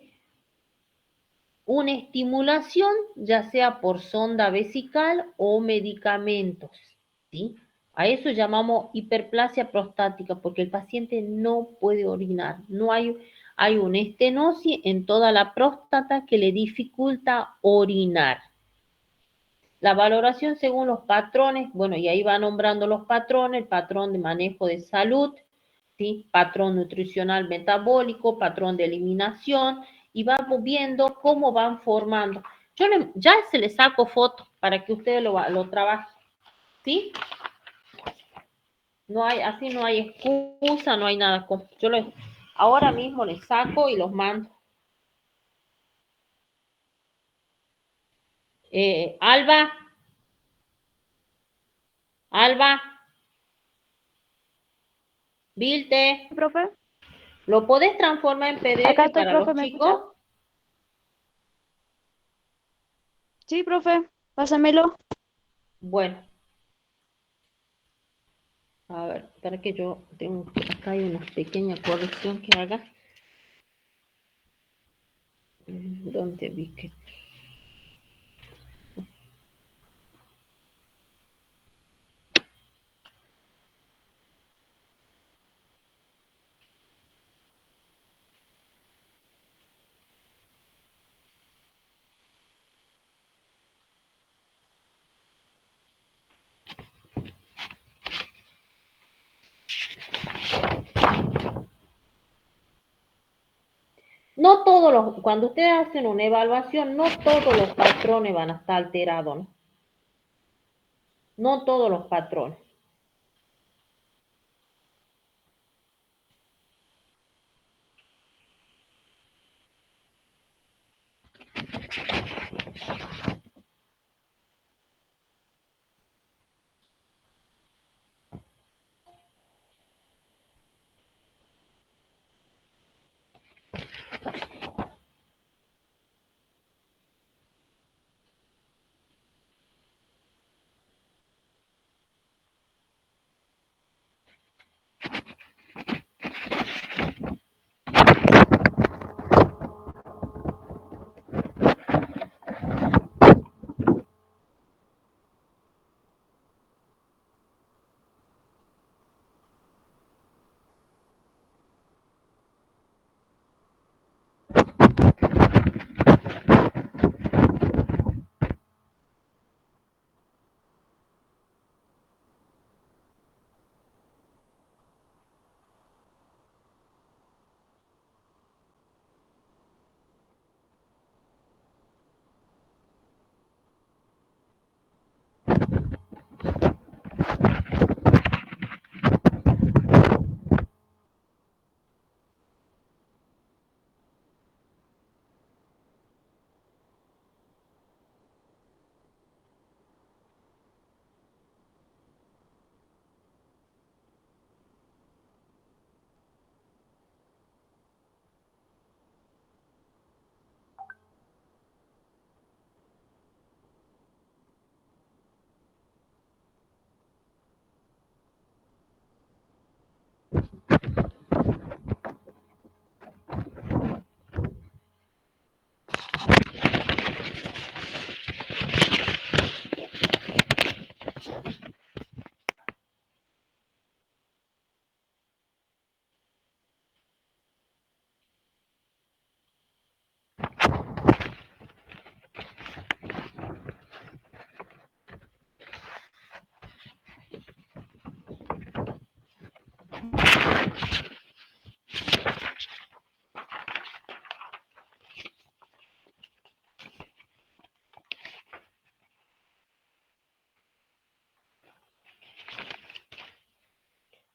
Speaker 1: una estimulación, ya sea por sonda vesical o medicamentos, ¿sí? A eso llamamos hiperplasia prostática, porque el paciente no puede orinar. No hay una estenosis en toda la próstata que le dificulta orinar. La valoración según los patrones, bueno, y ahí va nombrando los patrones, el patrón de manejo de salud, ¿sí? Patrón nutricional metabólico, patrón de eliminación, y vamos viendo cómo van formando. Ya se les saco fotos para que ustedes lo trabajen, ¿sí? Así no hay excusa, no hay nada. Ahora mismo les saco y los mando. Alba, Vilte,
Speaker 2: ¿Profe?
Speaker 1: ¿lo podés transformar en PDF
Speaker 2: Acá estoy,
Speaker 1: para
Speaker 2: profe,
Speaker 1: los
Speaker 2: ¿me
Speaker 1: chicos?
Speaker 2: escucha? Sí, profe, pásamelo.
Speaker 1: Bueno. A ver, para que yo tengo, acá hay una pequeña corrección que haga. ¿Dónde vi que? No todos los, cuando ustedes hacen una evaluación, no todos los patrones van a estar alterados, ¿no? No todos los patrones.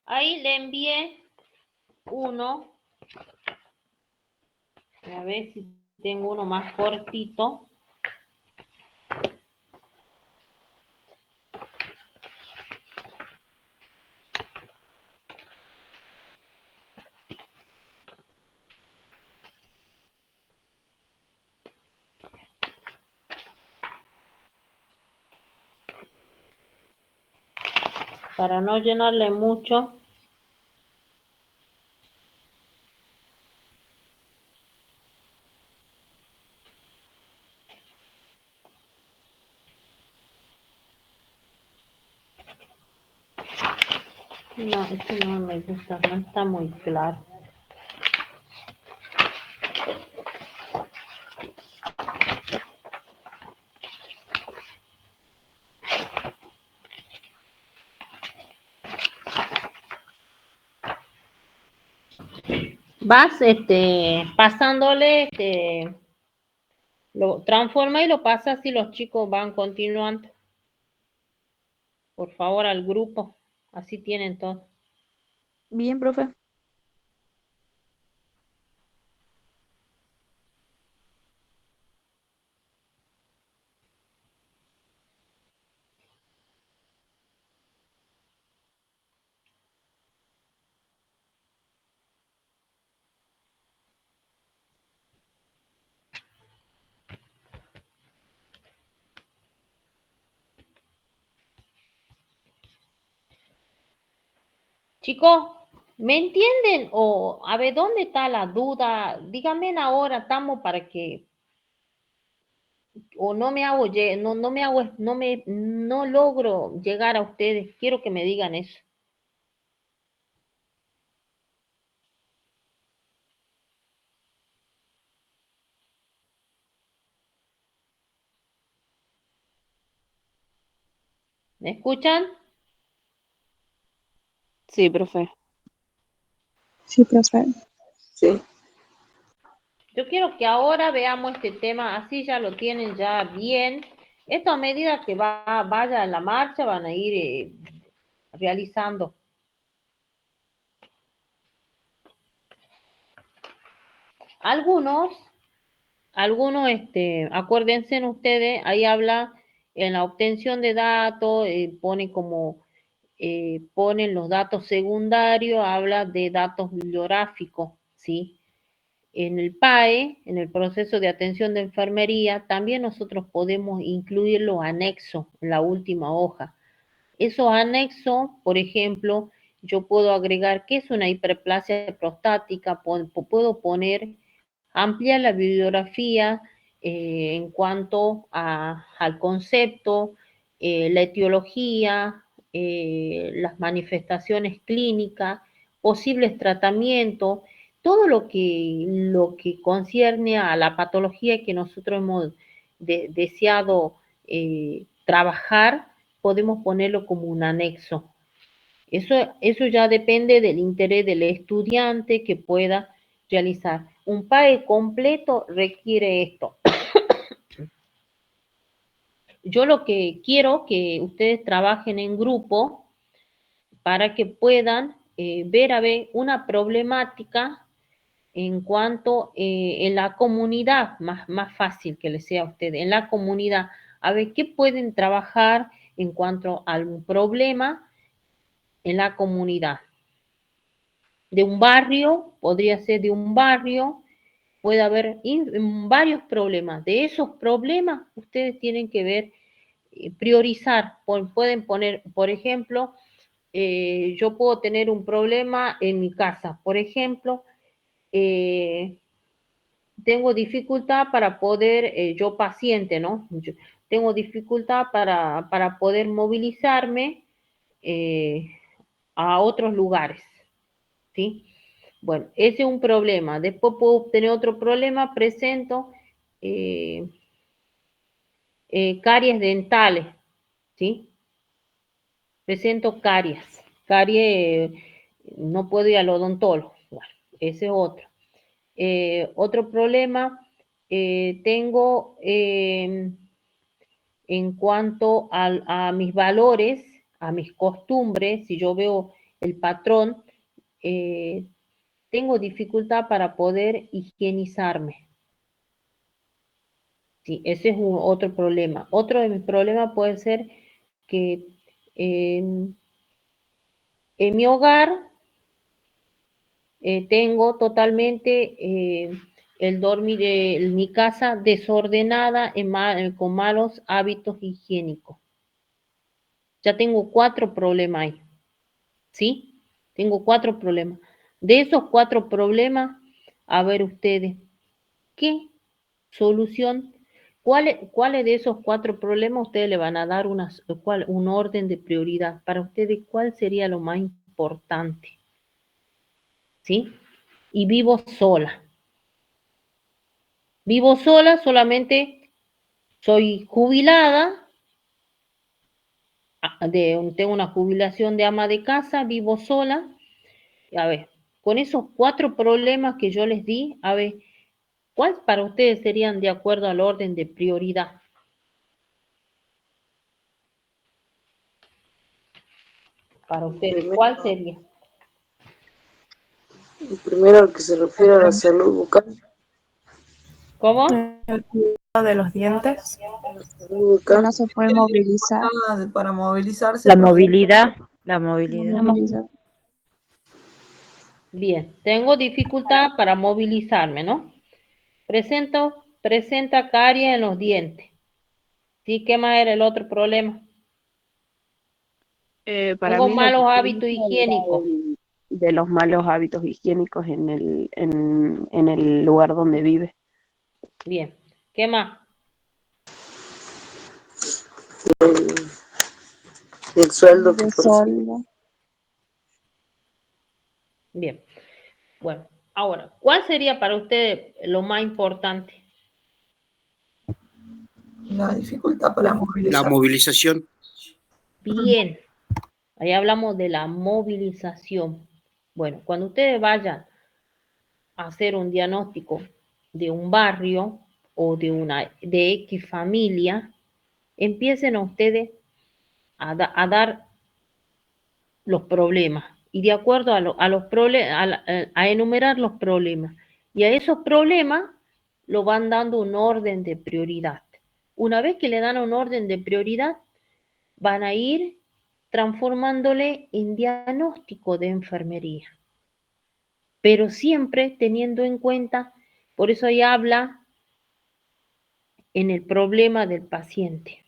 Speaker 1: Ahí le envié uno. A ver si tengo uno más cortito. Para no llenarle mucho. No, este no me gusta, no está muy claro. Vas pasándole, lo transforma y lo pasas y los chicos van continuando. Por favor, al grupo. Así tienen todo.
Speaker 2: Bien, profe.
Speaker 1: Chicos, ¿me entienden? O a ver, ¿dónde está la duda? Díganme ahora, estamos para que, o no me hago, no me hago, no logro llegar a ustedes. Quiero que me digan eso. ¿Me escuchan?
Speaker 3: Sí, profe.
Speaker 7: Sí, profe.
Speaker 4: Sí.
Speaker 1: Yo quiero que ahora veamos este tema, así ya lo tienen ya bien. Esto a medida que vaya en la marcha van a ir realizando. Algunos, acuérdense ustedes, ahí habla en la obtención de datos, ponen los datos secundarios, habla de datos bibliográficos, ¿sí? En el PAE, en el proceso de atención de enfermería, también nosotros podemos incluir los anexos en la última hoja. Esos anexos, por ejemplo, yo puedo agregar qué es una hiperplasia prostática, puedo poner, ampliar la bibliografía en cuanto al concepto, la etiología, las manifestaciones clínicas, posibles tratamientos, todo lo que concierne a la patología que nosotros hemos deseado trabajar, podemos ponerlo como un anexo. Eso ya depende del interés del estudiante que pueda realizar. Un PAE completo requiere esto. Yo lo que quiero que ustedes trabajen en grupo para que puedan ver una problemática en cuanto en la comunidad, más fácil que les sea a ustedes, en la comunidad, a ver qué pueden trabajar en cuanto a un problema en la comunidad. De un barrio, podría ser de un barrio, puede haber varios problemas. De esos problemas, ustedes tienen que ver, priorizar. Pueden poner, por ejemplo, yo puedo tener un problema en mi casa. Por ejemplo, tengo dificultad para poder, yo paciente, ¿no? Tengo dificultad para poder movilizarme a otros lugares, ¿sí? Bueno, ese es un problema. Después puedo tener otro problema, presento caries dentales, ¿sí? Presento caries, no puedo ir al odontólogo. Bueno, ese es otro. Otro problema tengo en cuanto a mis valores, a mis costumbres, si yo veo el patrón, tengo dificultad para poder higienizarme. Sí, ese es otro problema. Otro de mis problemas puede ser que en mi hogar tengo totalmente el dormir, mi casa desordenada con malos hábitos higiénicos. Ya tengo 4 problemas ahí, ¿sí? Tengo 4 problemas. De esos 4 problemas, a ver ustedes, ¿qué solución? ¿Cuáles de esos 4 problemas ustedes le van a dar un orden de prioridad? Para ustedes, ¿cuál sería lo más importante? ¿Sí? Y vivo sola. Vivo sola, solamente soy jubilada, tengo una jubilación de ama de casa, vivo sola. A ver, con esos 4 problemas que yo les di, a ver, ¿cuáles para ustedes serían de acuerdo al orden de prioridad? Para ustedes, ¿cuál sería?
Speaker 4: Primero, al que se refiere a la salud bucal.
Speaker 1: ¿Cómo?
Speaker 6: El cuidado de los dientes.
Speaker 4: La salud bucal.
Speaker 2: No se puede movilizar.
Speaker 11: Para movilizarse.
Speaker 5: La movilidad, la movilidad.
Speaker 1: Bien, tengo dificultad para movilizarme, ¿no? Presenta caries en los dientes. ¿Sí? ¿Qué más era el otro problema?
Speaker 3: Para
Speaker 1: Tengo
Speaker 3: mí lo
Speaker 1: malos
Speaker 3: que
Speaker 1: hábitos
Speaker 3: se dice
Speaker 1: higiénicos.
Speaker 3: de los malos hábitos higiénicos en el lugar donde vive.
Speaker 1: Bien, ¿qué más?
Speaker 4: El sueldo que
Speaker 2: De
Speaker 4: percibe.
Speaker 2: sueldo.
Speaker 1: Bien, bueno, ahora, ¿cuál sería para ustedes lo más importante?
Speaker 11: La dificultad para movilizar.
Speaker 10: La movilización.
Speaker 1: Bien, ahí hablamos de la movilización. Bueno, cuando ustedes vayan a hacer un diagnóstico de un barrio o de X familia, empiecen a ustedes a dar los problemas y de acuerdo a los problemas, a enumerar los problemas. Y a esos problemas lo van dando un orden de prioridad. Una vez que le dan un orden de prioridad, van a ir transformándole en diagnóstico de enfermería. Pero siempre teniendo en cuenta, por eso ahí habla en el problema del paciente.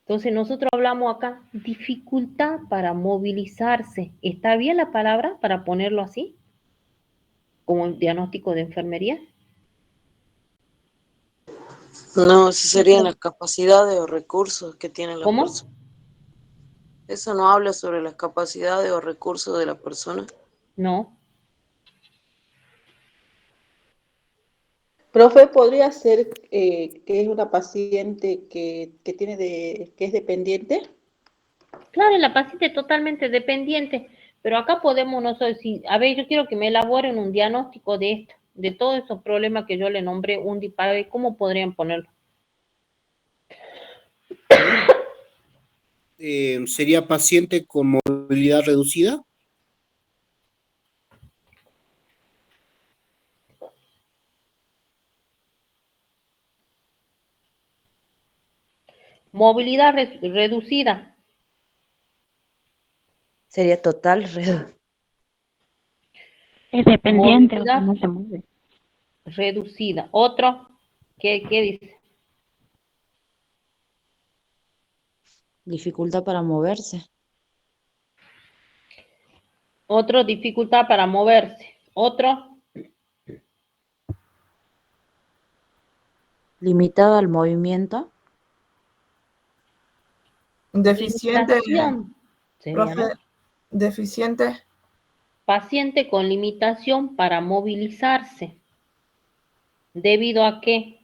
Speaker 1: Entonces nosotros hablamos acá, dificultad para movilizarse. ¿Está bien la palabra para ponerlo así? Como el diagnóstico de enfermería.
Speaker 4: No, esas serían las capacidades o recursos que tiene la
Speaker 1: ¿Cómo?
Speaker 4: persona. ¿Eso no habla sobre las capacidades o recursos de la persona?
Speaker 1: No.
Speaker 7: Profe, ¿podría ser que es una paciente que es dependiente?
Speaker 1: Claro, la paciente es totalmente dependiente, pero acá podemos, no sé si, a ver, yo quiero que me elaboren un diagnóstico de esto, de todos esos problemas que yo le nombré, para ver cómo podrían ponerlo.
Speaker 12: ¿Sería paciente con movilidad reducida?
Speaker 1: Movilidad reducida.
Speaker 5: Sería total
Speaker 2: Es dependiente, o sea,
Speaker 1: Movilidad
Speaker 2: no se mueve.
Speaker 1: reducida. Otro, ¿qué dice?
Speaker 5: dificultad para moverse.
Speaker 1: Otro, dificultad para moverse. Otro,
Speaker 5: Limitada al movimiento.
Speaker 11: Deficiente,
Speaker 1: limitación. Sería,
Speaker 11: profe,
Speaker 1: ¿no?
Speaker 11: deficiente,
Speaker 1: Paciente con limitación para movilizarse. ¿Debido a qué?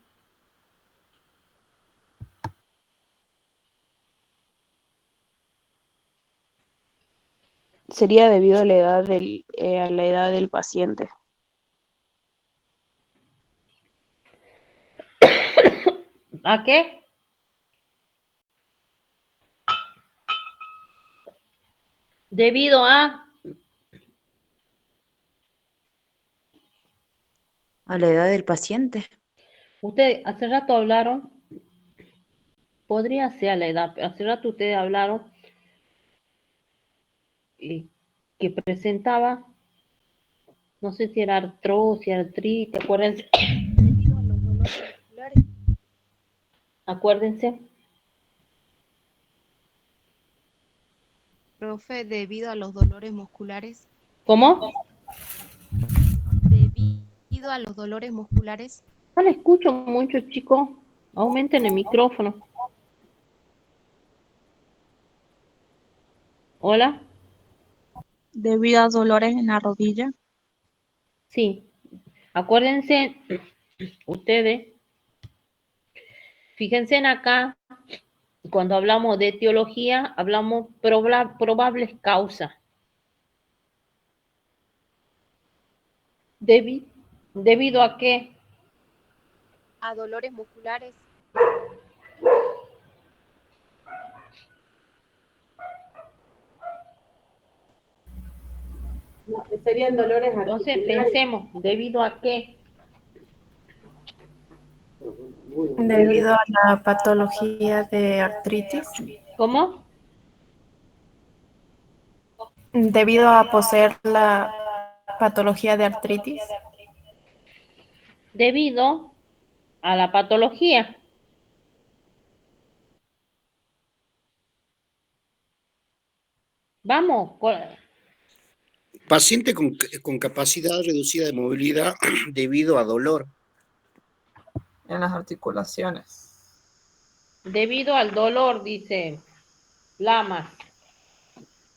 Speaker 3: Sería debido a la edad del paciente.
Speaker 1: ¿A qué? Debido a
Speaker 5: A la edad del paciente.
Speaker 1: ustedes hace rato hablaron, podría ser a la edad, pero hace rato ustedes hablaron que presentaba, no sé si era artrosis, artritis, acuérdense. Acuérdense.
Speaker 13: Profe, debido a los dolores musculares.
Speaker 1: ¿Cómo?
Speaker 13: Debido a los dolores musculares.
Speaker 1: No le escucho mucho, chicos. Aumenten el micrófono. Hola.
Speaker 2: Debido a dolores en la rodilla.
Speaker 1: Sí. Acuérdense, ustedes, fíjense en acá, cuando hablamos de etiología, hablamos probables causas. ¿Debido a qué?
Speaker 13: A dolores musculares.
Speaker 9: No, serían dolores
Speaker 1: Entonces
Speaker 9: articulares.
Speaker 1: pensemos, ¿debido a qué?
Speaker 14: Debido a la patología de artritis.
Speaker 1: ¿Cómo?
Speaker 14: Debido a poseer la patología de artritis.
Speaker 1: Debido a la patología. Vamos.
Speaker 12: Paciente con capacidad reducida de movilidad debido a dolor.
Speaker 11: en las articulaciones.
Speaker 1: Debido al dolor, dice Lamas.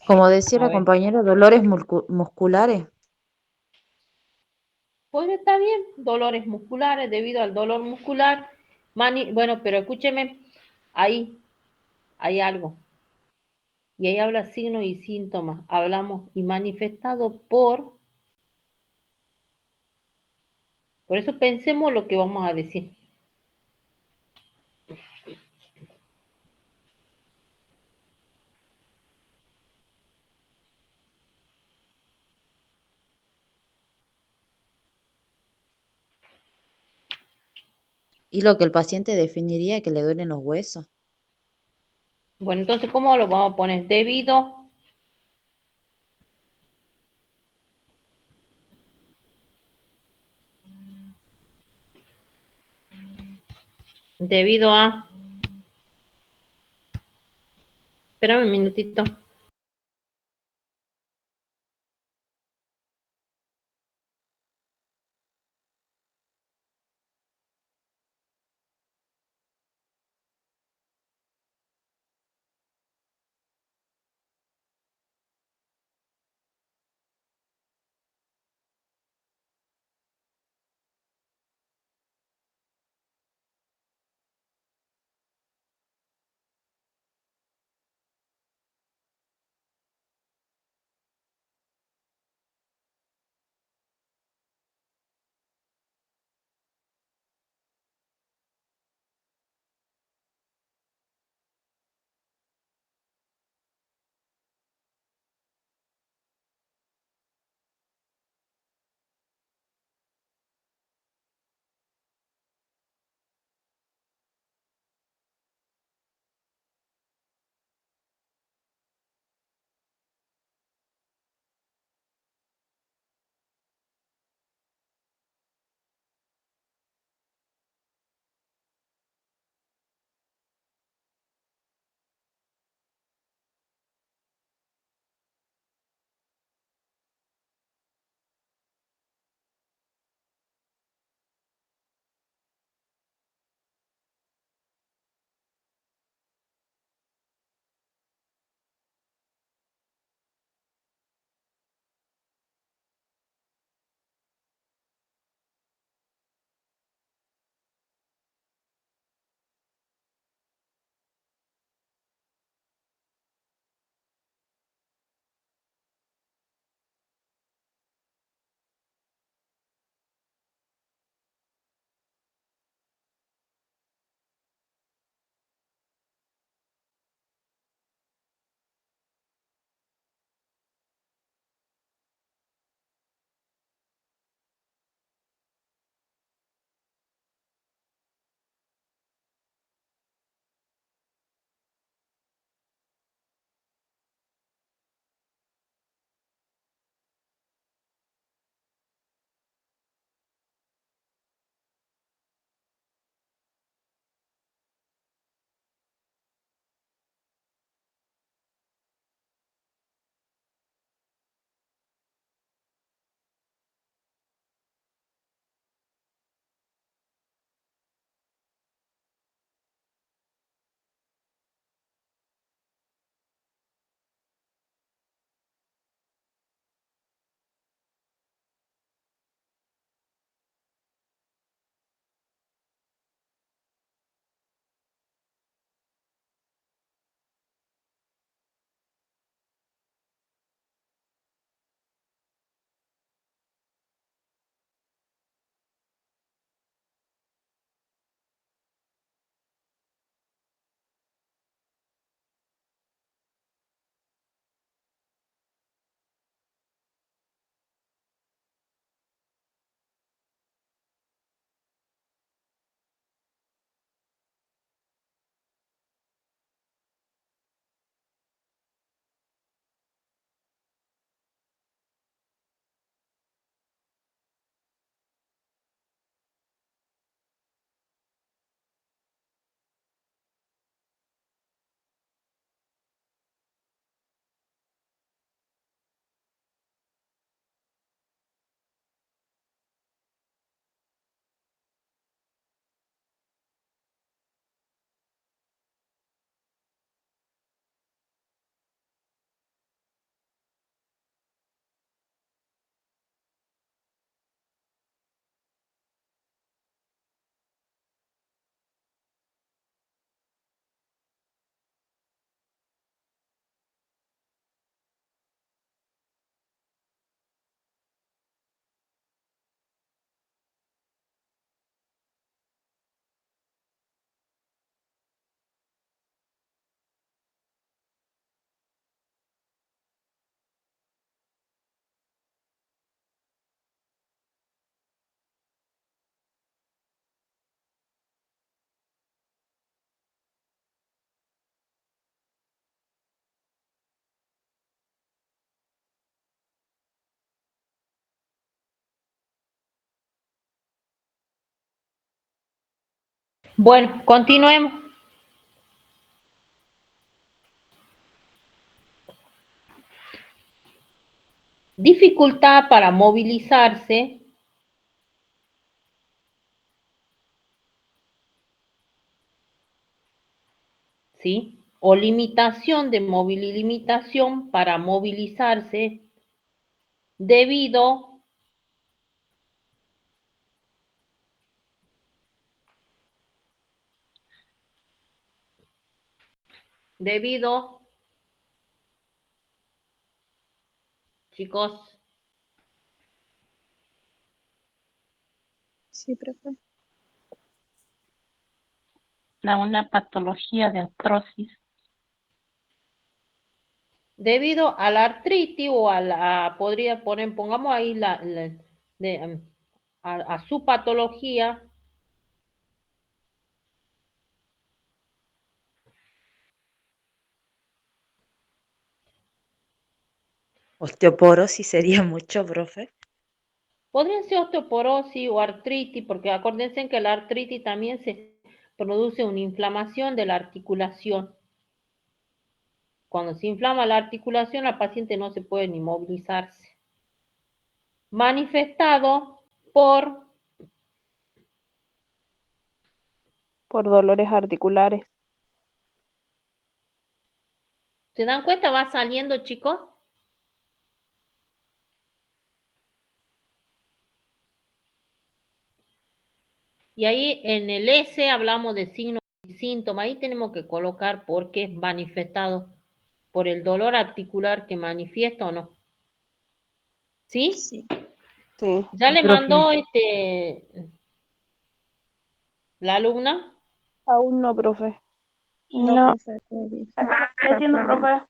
Speaker 5: Como decía
Speaker 1: A
Speaker 5: la
Speaker 1: ver.
Speaker 5: compañera, dolores musculares.
Speaker 1: Pues está bien, dolores musculares, debido al dolor muscular. Bueno, pero escúcheme, ahí hay algo. Y ahí habla signos y síntomas. Hablamos y manifestado por Por eso pensemos lo que vamos a decir.
Speaker 5: Y lo que el paciente definiría que le duelen los huesos.
Speaker 1: Bueno, entonces, ¿cómo lo vamos a poner? Debido a... Espérame un minutito. Bueno, continuemos. Dificultad para movilizarse. ¿Sí? O limitación de limitación para movilizarse debido chicos,
Speaker 2: Sí, profe.
Speaker 3: Una patología de artrosis.
Speaker 1: debido a la artritis o a la, podría poner, pongamos ahí a su patología,
Speaker 5: Osteoporosis sería mucho, profe.
Speaker 1: podría ser osteoporosis o artritis, porque acuérdense que la artritis también se produce una inflamación de la articulación. Cuando se inflama la articulación, la paciente no se puede ni movilizarse. Manifestado por
Speaker 3: Dolores articulares.
Speaker 1: ¿se dan cuenta? Va saliendo, chicos. Y ahí en el S hablamos de signos y síntomas. Ahí tenemos que colocar porque es manifestado por el dolor articular que manifiesta o no. ¿Sí?
Speaker 2: Sí.
Speaker 3: Sí.
Speaker 1: ¿Ya le
Speaker 5: Profe.
Speaker 1: mandó la alumna?
Speaker 3: Aún no, profe.
Speaker 2: No, profe, todavía.
Speaker 3: ¿Qué haciendo, profe?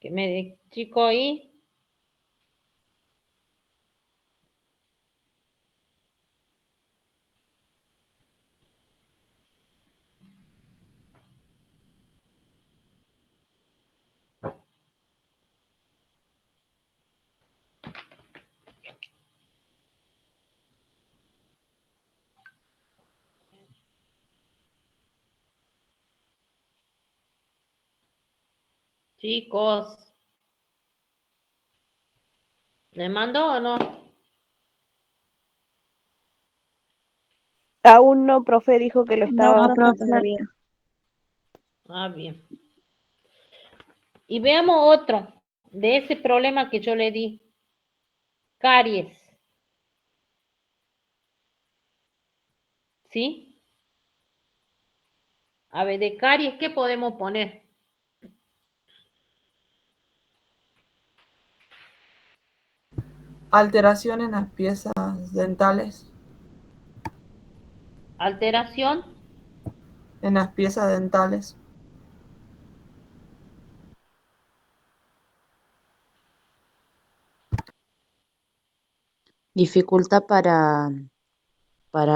Speaker 1: Que me chico ahí. Chicos. ¿Le mandó o no?
Speaker 3: Aún no, profe, dijo que lo
Speaker 2: No,
Speaker 3: estaba.
Speaker 2: profe, todavía.
Speaker 1: Ah, bien. Y veamos otro de ese problema que yo le di. Caries. ¿Sí? A ver, de caries, ¿qué podemos poner?
Speaker 11: Alteración en las piezas dentales.
Speaker 1: Alteración.
Speaker 11: En las piezas dentales.
Speaker 5: Dificultad para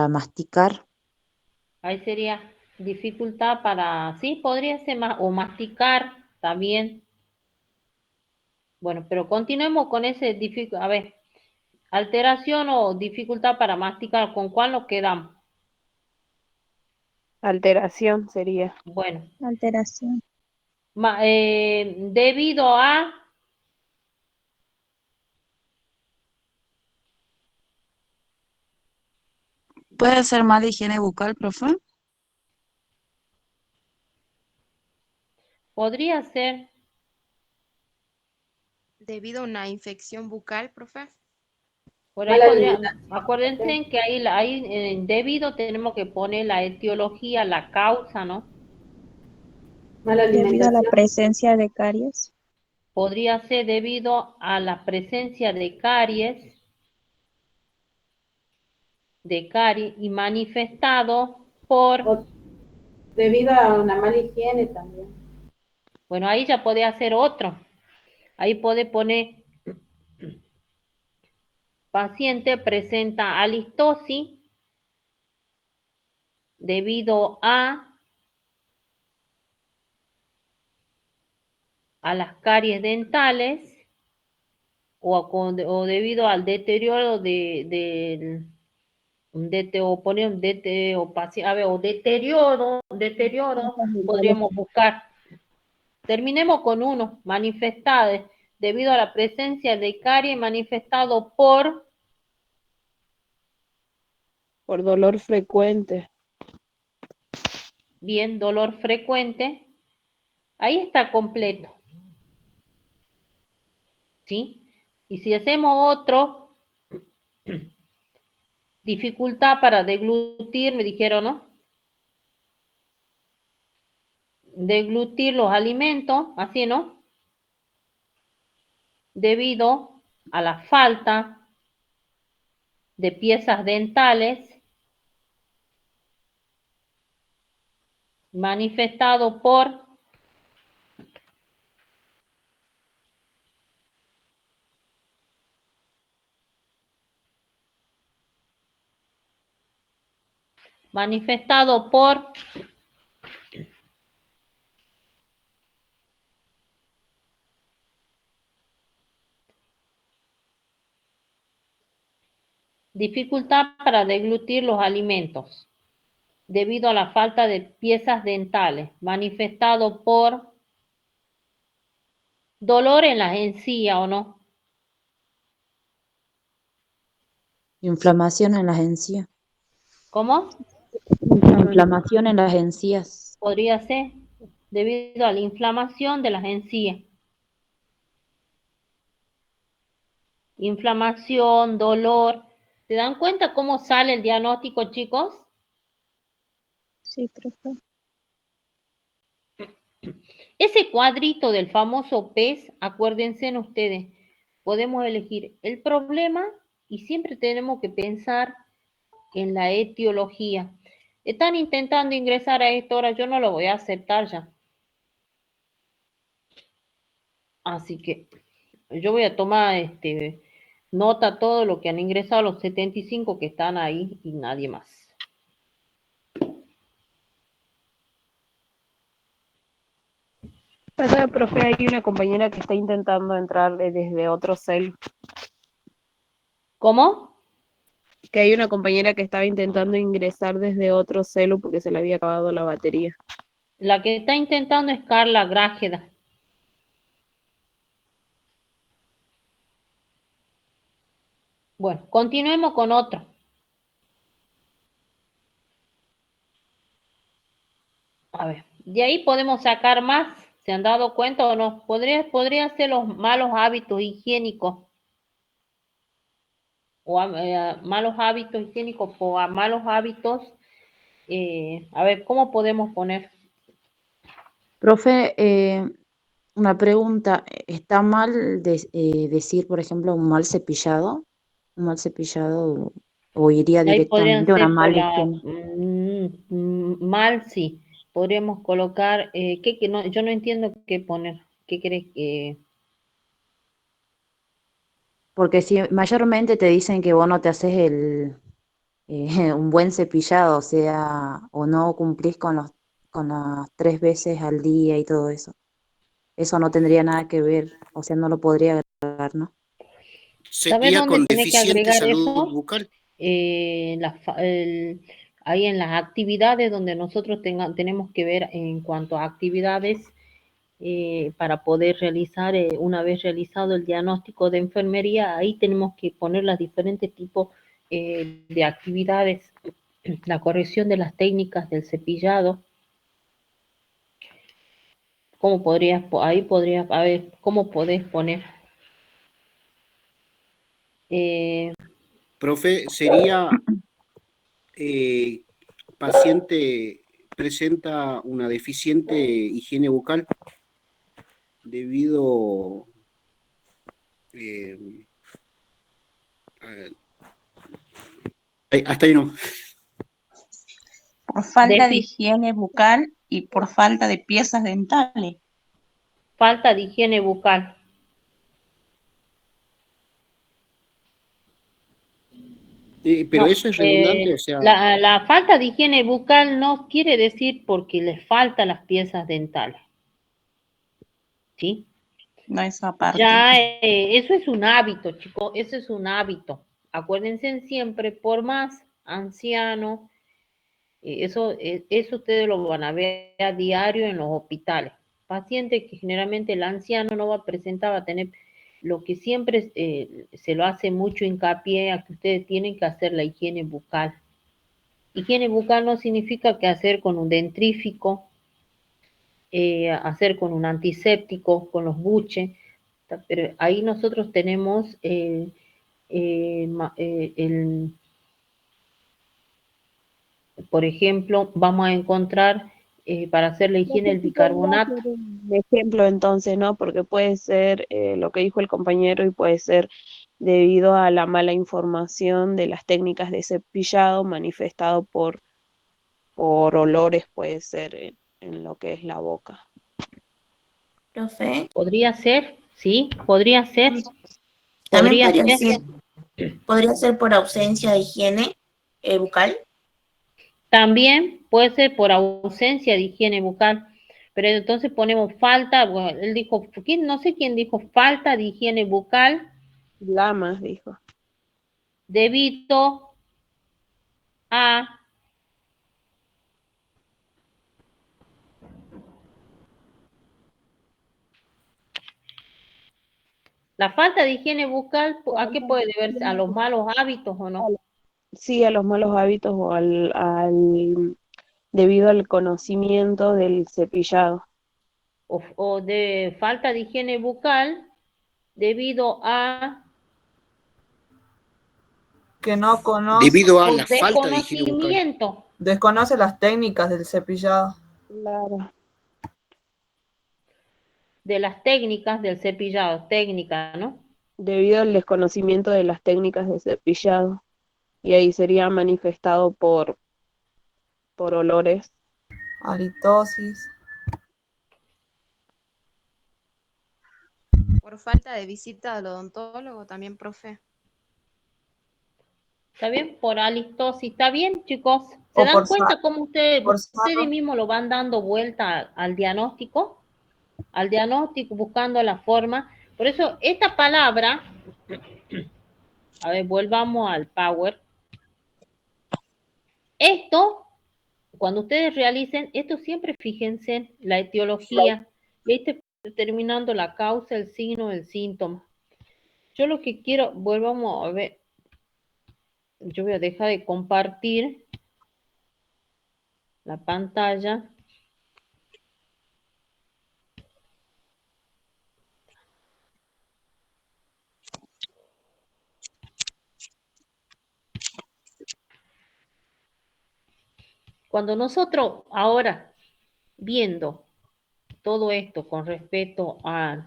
Speaker 5: masticar.
Speaker 1: Ahí sería dificultad para, sí, podría ser más, o masticar también. Bueno, pero continuemos con ese a ver, alteración o dificultad para masticar, ¿con cuál nos quedamos?
Speaker 3: Alteración sería.
Speaker 1: Bueno,
Speaker 2: Alteración.
Speaker 1: debido a
Speaker 2: ¿Puede ser mala higiene bucal, profe?
Speaker 1: podría ser
Speaker 13: Debido a una infección bucal, profe.
Speaker 1: por ahí podría, acuérdense que ahí en debido tenemos que poner la etiología, la causa, ¿no?
Speaker 9: Mala
Speaker 2: Debido a la
Speaker 9: alimentación.
Speaker 2: presencia de caries.
Speaker 1: Podría ser debido a la presencia de caries y manifestado por,
Speaker 9: O debido a una mala higiene también.
Speaker 1: bueno, ahí ya puede hacer otro. Ahí puede poner paciente presenta alistosis debido a las caries dentales o debido al deterioro deterioro, podríamos buscar. Terminemos con uno, manifestades, debido a la presencia de caries manifestado por
Speaker 3: dolor frecuente.
Speaker 1: Bien, dolor frecuente. Ahí está completo. ¿Sí? Y si hacemos otro, dificultad para deglutir, me dijeron, ¿no? Deglutir los alimentos, así, ¿no? Debido a la falta de piezas dentales manifestado por dificultad para deglutir los alimentos debido a la falta de piezas dentales, manifestado por dolor en las encías, ¿o no?
Speaker 5: Inflamación en las encías.
Speaker 1: ¿Cómo?
Speaker 5: Inflamación en las encías.
Speaker 1: Podría ser debido a la inflamación de las encías. Inflamación, dolor. ¿Se dan cuenta cómo sale el diagnóstico, chicos?
Speaker 2: Sí, profe.
Speaker 1: Ese cuadrito del famoso PES, acuérdense ustedes, podemos elegir el problema y siempre tenemos que pensar en la etiología. Están intentando ingresar a esta hora, yo no lo voy a aceptar ya. Así que yo voy a tomar nota todo lo que han ingresado los 75 que están ahí y nadie más.
Speaker 3: Perdón, profe, hay una compañera que está intentando entrar desde otro cel.
Speaker 1: ¿Cómo?
Speaker 3: Que hay una compañera que estaba intentando ingresar desde otro celu porque se le había acabado la batería.
Speaker 1: La que está intentando es Carla Grájeda. Bueno, continuemos con otro. A ver, de ahí podemos sacar más. ¿Se han dado cuenta o no? Podría ser los malos hábitos higiénicos. O malos hábitos higiénicos o a malos hábitos. A ver, ¿cómo podemos poner?
Speaker 5: Profe, una pregunta. ¿Está mal decir, por ejemplo, un mal cepillado? ¿Un mal cepillado o iría
Speaker 1: Ahí podrían
Speaker 5: directamente a una
Speaker 1: ser por
Speaker 5: mala
Speaker 1: la
Speaker 5: higiene?
Speaker 1: mal, sí. Podríamos colocar, no, yo no entiendo qué poner. ¿Qué crees que?
Speaker 5: Porque si mayormente te dicen que vos no te haces un buen cepillado, o sea, o no cumplís con las 3 veces al día y todo eso. Eso no tendría nada que ver, o sea, no lo podría agregar, ¿no?
Speaker 1: ¿Sabes
Speaker 12: Sería
Speaker 1: dónde
Speaker 12: con
Speaker 1: tenés que
Speaker 12: deficiente
Speaker 1: agregar
Speaker 12: salud
Speaker 1: eso?
Speaker 12: bucal.
Speaker 1: Ahí en las actividades donde nosotros tenemos que ver en cuanto a actividades para poder realizar, una vez realizado el diagnóstico de enfermería, ahí tenemos que poner los diferentes tipos de actividades, la corrección de las técnicas del cepillado. ¿Cómo podrías, ahí podrías, a ver, cómo podés poner?
Speaker 12: Profe, sería paciente presenta una deficiente higiene bucal debido hasta ahí no.
Speaker 2: Por falta de higiene bucal y por falta de piezas dentales.
Speaker 1: Falta de higiene bucal.
Speaker 12: Pero
Speaker 1: No,
Speaker 12: eso es redundante, o sea,
Speaker 1: la falta de higiene bucal no quiere decir porque les faltan las piezas dentales, ¿sí?
Speaker 2: No esa parte.
Speaker 1: Ya eso es un hábito, chicos, eso es un hábito. Acuérdense siempre, por más anciano, eso ustedes lo van a ver a diario en los hospitales. Paciente que generalmente el anciano no va a presentar, va a tener lo que siempre se lo hace mucho hincapié a que ustedes tienen que hacer la higiene bucal. Higiene bucal no significa que hacer con un dentrífico, hacer con un antiséptico, con los buches, pero ahí nosotros tenemos por ejemplo, vamos a encontrar para hacer la higiene el
Speaker 3: Sí podría
Speaker 1: bicarbonato.
Speaker 3: ser un ejemplo entonces, ¿no? Porque puede ser lo que dijo el compañero y puede ser debido a la mala información de las técnicas de cepillado manifestado por olores, puede ser en lo que es la boca.
Speaker 15: Profe,
Speaker 1: Podría ser, sí, podría ser.
Speaker 15: también
Speaker 1: Podría ser.
Speaker 15: podría ser por ausencia de higiene bucal.
Speaker 1: También puede ser por ausencia de higiene bucal, pero entonces ponemos falta, bueno, él dijo, no sé quién dijo falta de higiene bucal.
Speaker 3: Lamas dijo.
Speaker 1: Debido a la falta de higiene bucal, ¿a qué puede deberse? ¿A los malos hábitos o no?
Speaker 3: Sí, a los malos hábitos o debido al conocimiento del cepillado.
Speaker 1: O de falta de higiene bucal debido a
Speaker 11: Que no conoce.
Speaker 12: debido a
Speaker 1: su
Speaker 12: la falta de higiene bucal.
Speaker 1: desconocimiento
Speaker 11: Desconoce las técnicas del cepillado.
Speaker 3: Claro.
Speaker 1: de las técnicas del cepillado, técnica, ¿no?
Speaker 3: Debido al desconocimiento de las técnicas de cepillado. Y ahí sería manifestado por olores.
Speaker 11: Halitosis.
Speaker 13: Por falta de visita al odontólogo también, profe.
Speaker 1: ¿Está bien? Por halitosis. ¿Está bien, chicos? ¿Se
Speaker 11: O
Speaker 1: dan
Speaker 11: por
Speaker 1: cuenta cómo ustedes
Speaker 11: sarro.
Speaker 1: mismos lo van dando vuelta al diagnóstico? Al diagnóstico, buscando la forma. Por eso, esta palabra, a ver, volvamos al power. Esto, cuando ustedes realicen, esto siempre fíjense en la etiología, ¿viste? Determinando la causa, el signo, el síntoma. Yo lo que quiero, volvamos a ver, yo voy a dejar de compartir la pantalla. Cuando nosotros ahora, viendo todo esto con respecto a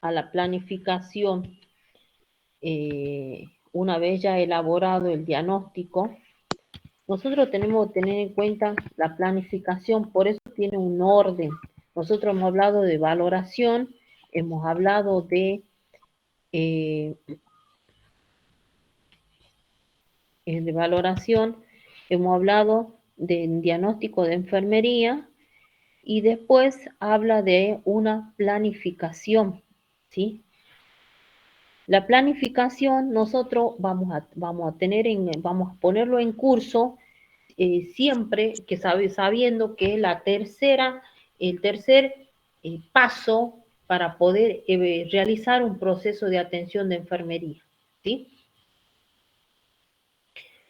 Speaker 1: la planificación, una vez ya elaborado el diagnóstico, nosotros tenemos que tener en cuenta la planificación, por eso tiene un orden. Nosotros hemos hablado de valoración, hemos hablado de valoración, hemos hablado de diagnóstico de enfermería y después habla de una planificación, ¿sí? La planificación nosotros vamos a ponerlo en curso siempre que sabiendo que es el tercer paso para poder realizar un proceso de atención de enfermería, ¿sí?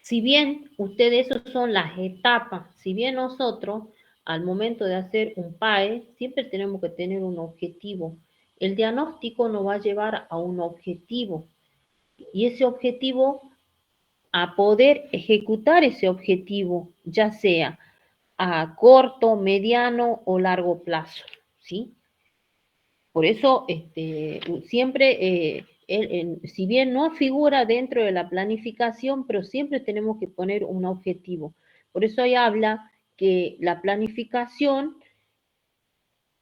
Speaker 1: Si bien ustedes, esas son las etapas, si bien nosotros al momento de hacer un PAE siempre tenemos que tener un objetivo. El diagnóstico nos va a llevar a un objetivo y ese objetivo, a poder ejecutar ese objetivo, ya sea a corto, mediano o largo plazo, ¿sí? Por eso, siempre, si bien no figura dentro de la planificación, pero siempre tenemos que poner un objetivo. Por eso ahí habla que la planificación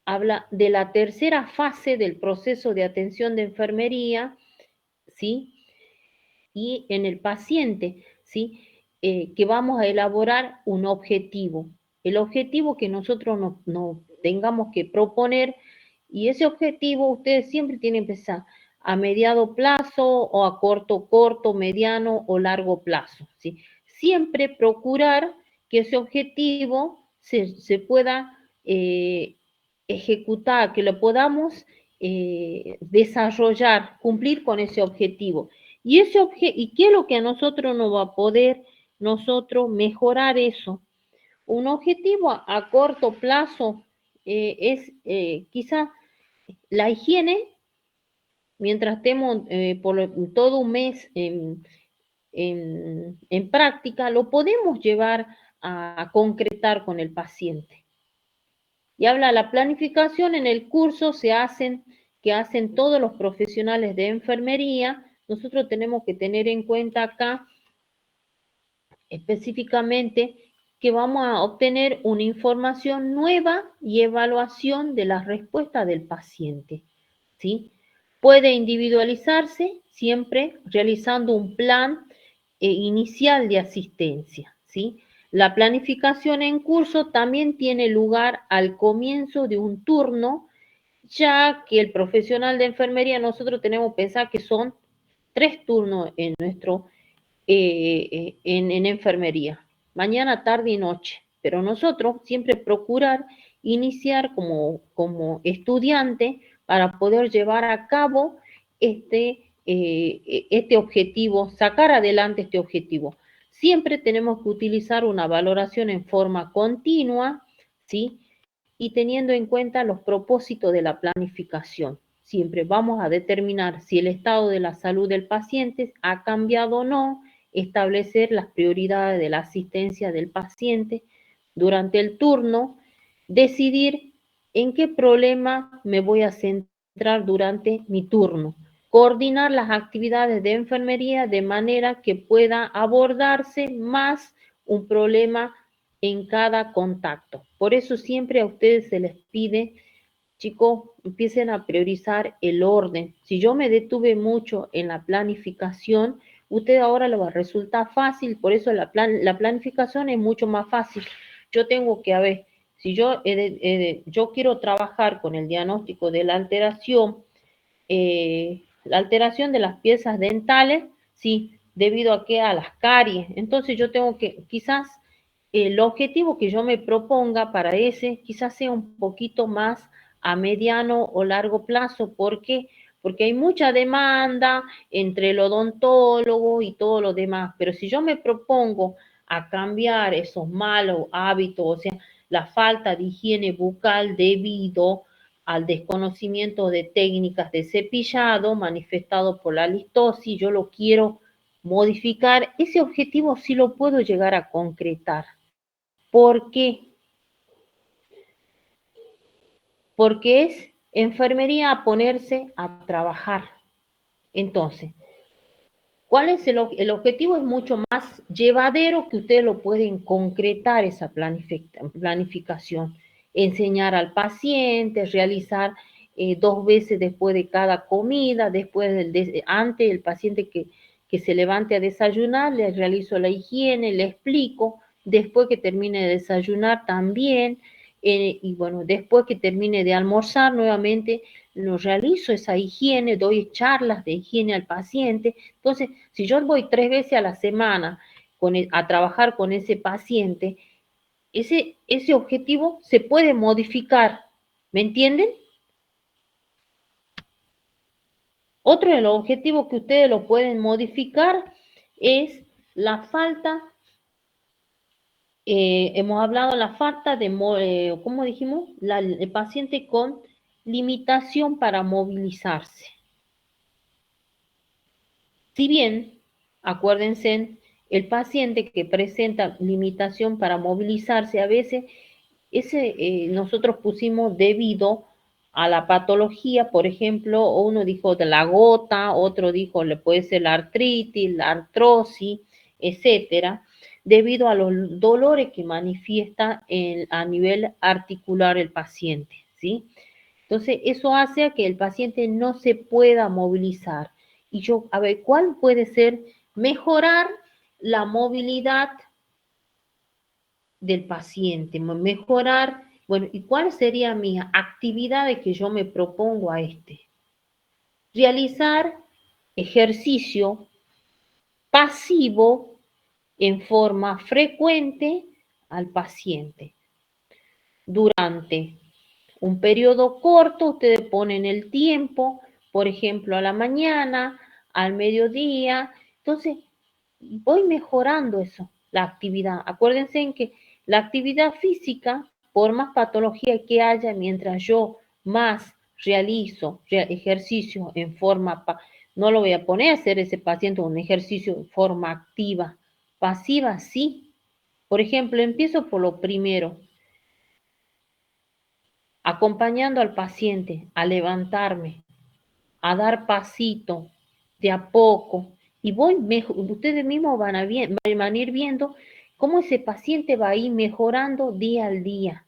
Speaker 1: habla de la tercera fase del proceso de atención de enfermería, ¿sí? Y en el paciente, ¿sí? Que vamos a elaborar un objetivo. El objetivo que nosotros nos tengamos que proponer, y ese objetivo ustedes siempre tienen que pensar a mediano plazo o a corto, mediano o largo plazo, ¿sí? Siempre procurar que ese objetivo se pueda ejecutar, que lo podamos desarrollar, cumplir con ese objetivo. ¿Y qué es lo que a nosotros nos va a poder nosotros mejorar eso? Un objetivo a corto plazo es quizá la higiene, mientras estemos todo un mes en práctica, lo podemos llevar a concretar con el paciente. Y habla la planificación en el curso que hacen todos los profesionales de enfermería. Nosotros tenemos que tener en cuenta acá específicamente que vamos a obtener una información nueva y evaluación de la respuesta del paciente, ¿sí? Puede individualizarse siempre realizando un plan inicial de asistencia, ¿sí? La planificación en curso también tiene lugar al comienzo de un turno, ya que el profesional de enfermería nosotros tenemos que pensar que son 3 turnos en en enfermería, mañana, tarde y noche. Pero nosotros siempre procurar iniciar como estudiante para poder llevar a cabo este objetivo, sacar adelante este objetivo. Siempre tenemos que utilizar una valoración en forma continua, ¿sí? Y teniendo en cuenta los propósitos de la planificación. Siempre vamos a determinar si el estado de la salud del paciente ha cambiado o no, establecer las prioridades de la asistencia del paciente durante el turno, decidir en qué problema me voy a centrar durante mi turno, coordinar las actividades de enfermería de manera que pueda abordarse más un problema en cada contacto. Por eso siempre a ustedes se les pide, chicos, empiecen a priorizar el orden. Si yo me detuve mucho en la planificación, usted ahora le va a resultar fácil, por eso la planificación es mucho más fácil. Yo tengo que, a ver, si yo quiero trabajar con el diagnóstico de la alteración de las piezas dentales, sí, debido a que a las caries. Entonces yo tengo que, quizás, el objetivo que yo me proponga para ese, quizás sea un poquito más a mediano o largo plazo. ¿Por qué? Porque hay mucha demanda entre el odontólogo y todo lo demás. Pero si yo me propongo a cambiar esos malos hábitos, o sea, la falta de higiene bucal debido al desconocimiento de técnicas de cepillado manifestado por la listosis, yo lo quiero modificar, ese objetivo sí lo puedo llegar a concretar. ¿Por qué? Porque es enfermería a ponerse a trabajar. Entonces, ¿cuál es el objetivo? Es mucho más llevadero, que ustedes lo pueden concretar esa planificación. Enseñar al paciente, realizar 2 veces después de cada comida, antes el paciente que se levante a desayunar, le realizo la higiene, le explico, después que termine de desayunar también, y bueno, después que termine de almorzar nuevamente, lo realizo esa higiene, doy charlas de higiene al paciente. Entonces, si yo voy 3 veces a la semana a trabajar con ese paciente, ese objetivo se puede modificar, ¿me entienden? Otro de los objetivos que ustedes lo pueden modificar es la falta, hemos hablado de la falta de, ¿cómo dijimos? El paciente con limitación para movilizarse. Si bien, acuérdense, el paciente que presenta limitación para movilizarse, a veces nosotros pusimos debido a la patología, por ejemplo, o uno dijo de la gota, otro dijo le puede ser la artritis, la artrosis, etcétera, debido a los dolores que manifiesta a nivel articular el paciente, ¿sí? Entonces, eso hace a que el paciente no se pueda movilizar. Y yo, a ver, ¿cuál puede ser mejorar la movilidad del paciente, mejorar, bueno, ¿y cuál sería mi actividad que yo me propongo a este? Realizar ejercicio pasivo en forma frecuente al paciente. Durante un periodo corto, ustedes ponen el tiempo, por ejemplo, a la mañana, al mediodía. Entonces, voy mejorando eso, la actividad. Acuérdense en que la actividad física, por más patología que haya, mientras yo más realizo ejercicio en forma, no lo voy a poner a hacer ese paciente un ejercicio en forma activa, pasiva sí. Por ejemplo, empiezo por lo primero, acompañando al paciente a levantarme, a dar pasito de a poco, y voy ustedes mismos van a ir viendo cómo ese paciente va a ir mejorando día al día.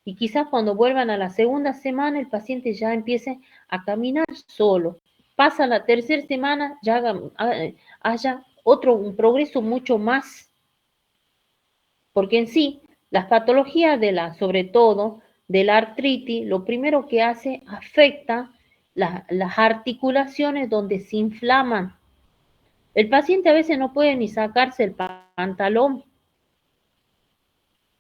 Speaker 1: Y quizás cuando vuelvan a la segunda semana el paciente ya empiece a caminar solo. Pasa la tercera semana, ya haya un progreso mucho más. Porque en sí, las patologías sobre todo de la artritis, lo primero que hace afecta las articulaciones donde se inflaman. El paciente a veces no puede ni sacarse el pantalón.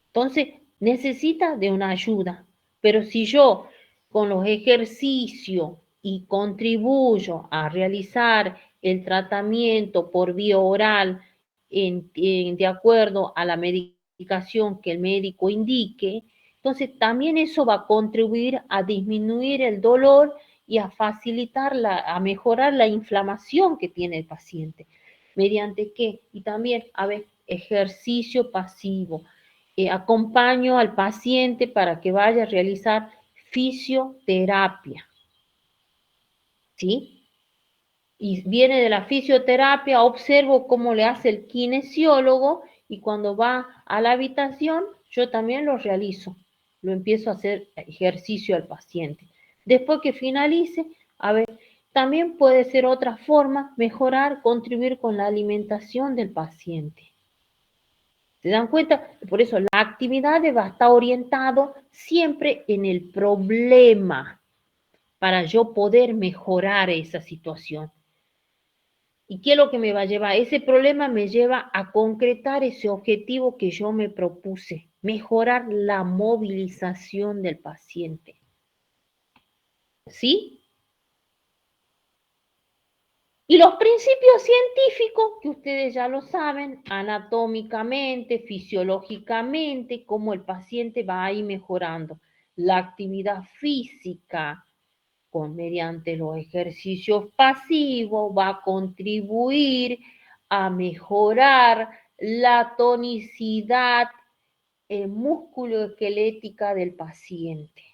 Speaker 1: Entonces, necesita de una ayuda. Pero si yo con los ejercicios y contribuyo a realizar el tratamiento por vía oral de acuerdo a la medicación que el médico indique, entonces también eso va a contribuir a disminuir el dolor y a facilitar, a mejorar la inflamación que tiene el paciente. ¿Mediante qué? Y también, ejercicio pasivo. Acompaño al paciente para que vaya a realizar fisioterapia. ¿Sí? Y viene de la fisioterapia, observo cómo le hace el kinesiólogo y cuando va a la habitación, yo también lo realizo. Lo empiezo a hacer ejercicio al paciente. Después que finalice, también puede ser otra forma, mejorar, contribuir con la alimentación del paciente. ¿Se dan cuenta? Por eso la actividad va a estar orientado siempre en el problema para yo poder mejorar esa situación. ¿Y qué es lo que me va a llevar? Ese problema me lleva a concretar ese objetivo que yo me propuse, mejorar la movilización del paciente. ¿Sí? Y los principios científicos, que ustedes ya lo saben, anatómicamente, fisiológicamente, cómo el paciente va a ir mejorando. La actividad física, mediante los ejercicios pasivos, va a contribuir a mejorar la tonicidad musculoesquelética del paciente.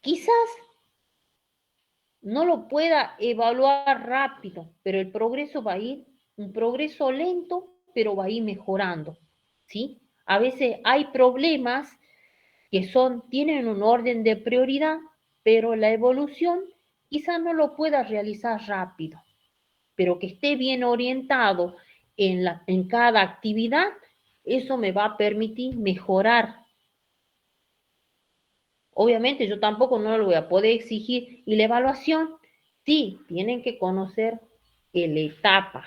Speaker 1: Quizás no lo pueda evaluar rápido, pero el progreso va a ir, un progreso lento, pero va a ir mejorando, ¿sí? A veces hay problemas que tienen un orden de prioridad, pero la evolución quizás no lo pueda realizar rápido, pero que esté bien orientado en cada actividad, eso me va a permitir mejorar. Obviamente yo tampoco no lo voy a poder exigir. Y la evaluación, sí, tienen que conocer la etapa,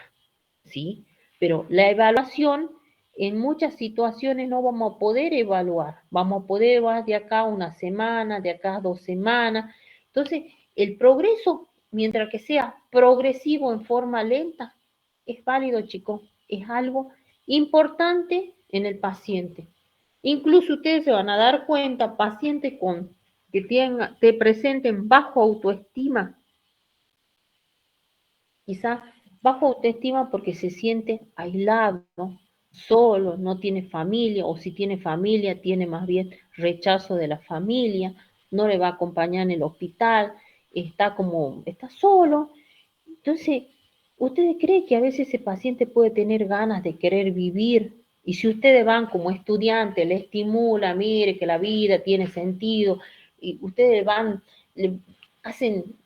Speaker 1: ¿sí? Pero la evaluación, en muchas situaciones no vamos a poder evaluar. Vamos a poder evaluar de acá una semana, de acá 2 semanas. Entonces, el progreso, mientras que sea progresivo en forma lenta, es válido, chicos. Es algo importante en el paciente. Incluso ustedes se van a dar cuenta, pacientes que presenten bajo autoestima, quizás bajo autoestima porque se siente aislado, solo, no tiene familia, o si tiene familia, tiene más bien rechazo de la familia, no le va a acompañar en el hospital, está solo. Entonces, ¿ustedes creen que a veces ese paciente puede tener ganas de querer vivir? Y si ustedes van como estudiante, le estimula, mire que la vida tiene sentido, y ustedes van, le hacen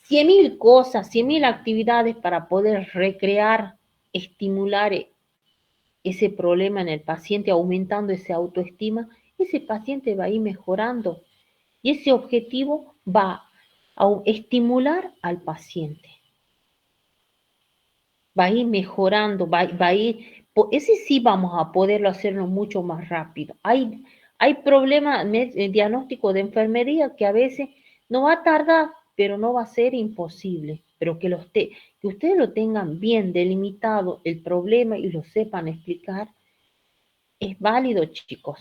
Speaker 1: 100.000 cosas, 100.000 actividades para poder recrear, estimular ese problema en el paciente, aumentando esa autoestima, ese paciente va a ir mejorando. Y ese objetivo va a estimular al paciente. Va a ir mejorando, va a ir, ese sí vamos a poderlo hacerlo mucho más rápido. Hay problemas, diagnóstico de enfermería que a veces no va a tardar, pero no va a ser imposible. Pero que ustedes lo tengan bien delimitado el problema y lo sepan explicar, es válido, chicos,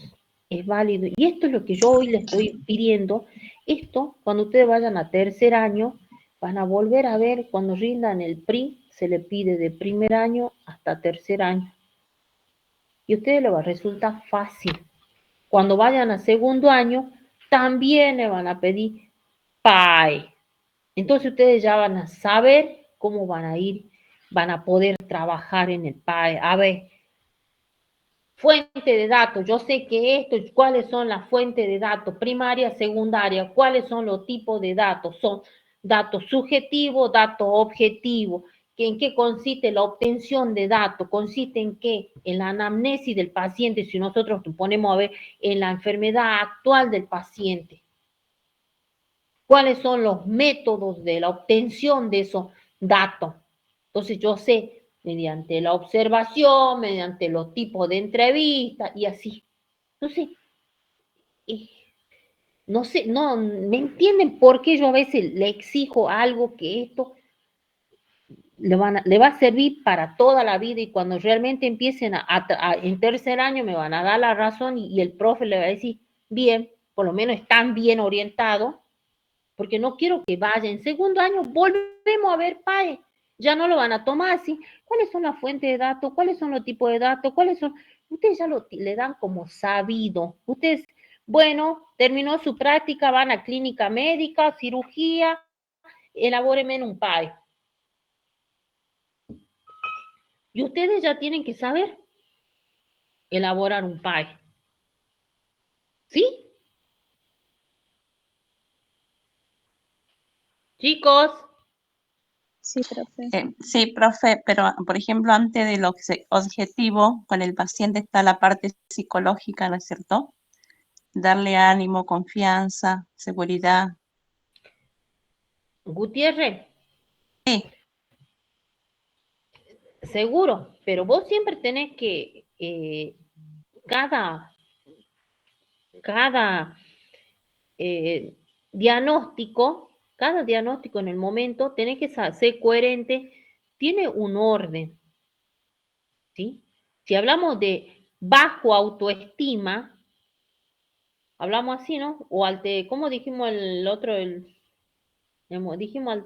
Speaker 1: es válido. Y esto es lo que yo hoy les estoy pidiendo. Esto, cuando ustedes vayan a tercer año, van a volver a ver, cuando rindan el PRI, se le pide de primer año hasta tercer año. Y a ustedes les va a resultar fácil. Cuando vayan a segundo año, también le van a pedir PAE. Entonces ustedes ya van a saber cómo van a ir, van a poder trabajar en el PAE. A ver, fuente de datos, yo sé que esto, cuáles son las fuentes de datos, primaria, secundaria, cuáles son los tipos de datos, son datos subjetivos, datos objetivos, ¿en qué consiste la obtención de datos? ¿Consiste en qué? En la anamnesis del paciente, si nosotros nos ponemos a ver en la enfermedad actual del paciente. ¿Cuáles son los métodos de la obtención de esos datos? Entonces yo sé, mediante la observación, mediante los tipos de entrevistas y así. Entonces, no sé, no, ¿me entienden por qué yo a veces le exijo algo que esto le va a servir para toda la vida y cuando realmente empiecen en tercer año me van a dar la razón y el profe le va a decir, bien, por lo menos están bien orientados, porque no quiero que vaya en segundo año, volvemos a ver PAE, ya no lo van a tomar así. ¿Cuáles son las fuentes de datos? ¿Cuáles son los tipos de datos? ¿Cuáles son? Ustedes ya le dan como sabido. Ustedes, bueno, terminó su práctica, van a clínica médica, cirugía, elabórenme un PAE. Y ustedes ya tienen que saber elaborar un PAE. ¿Sí? Chicos.
Speaker 2: Sí, profe. Sí, profe, pero por ejemplo, antes del objetivo, con el paciente está la parte psicológica, ¿no es cierto? Darle ánimo, confianza, seguridad.
Speaker 1: Gutiérrez.
Speaker 2: Sí.
Speaker 1: Seguro, pero vos siempre tenés que cada diagnóstico, cada diagnóstico en el momento, tenés que ser coherente, tiene un orden, ¿sí? Si hablamos de bajo autoestima, hablamos así, ¿no? O ¿cómo dijimos el otro? Dijimos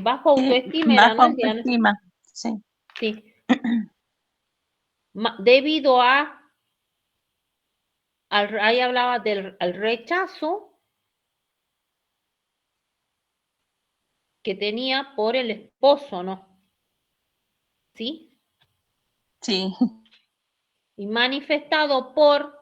Speaker 1: bajo autoestima era,
Speaker 2: Bajo
Speaker 1: ¿no?
Speaker 2: autoestima, sí.
Speaker 1: Sí. Debido ahí hablaba del rechazo que tenía por el esposo, ¿no? ¿Sí?
Speaker 2: Sí.
Speaker 1: Y manifestado por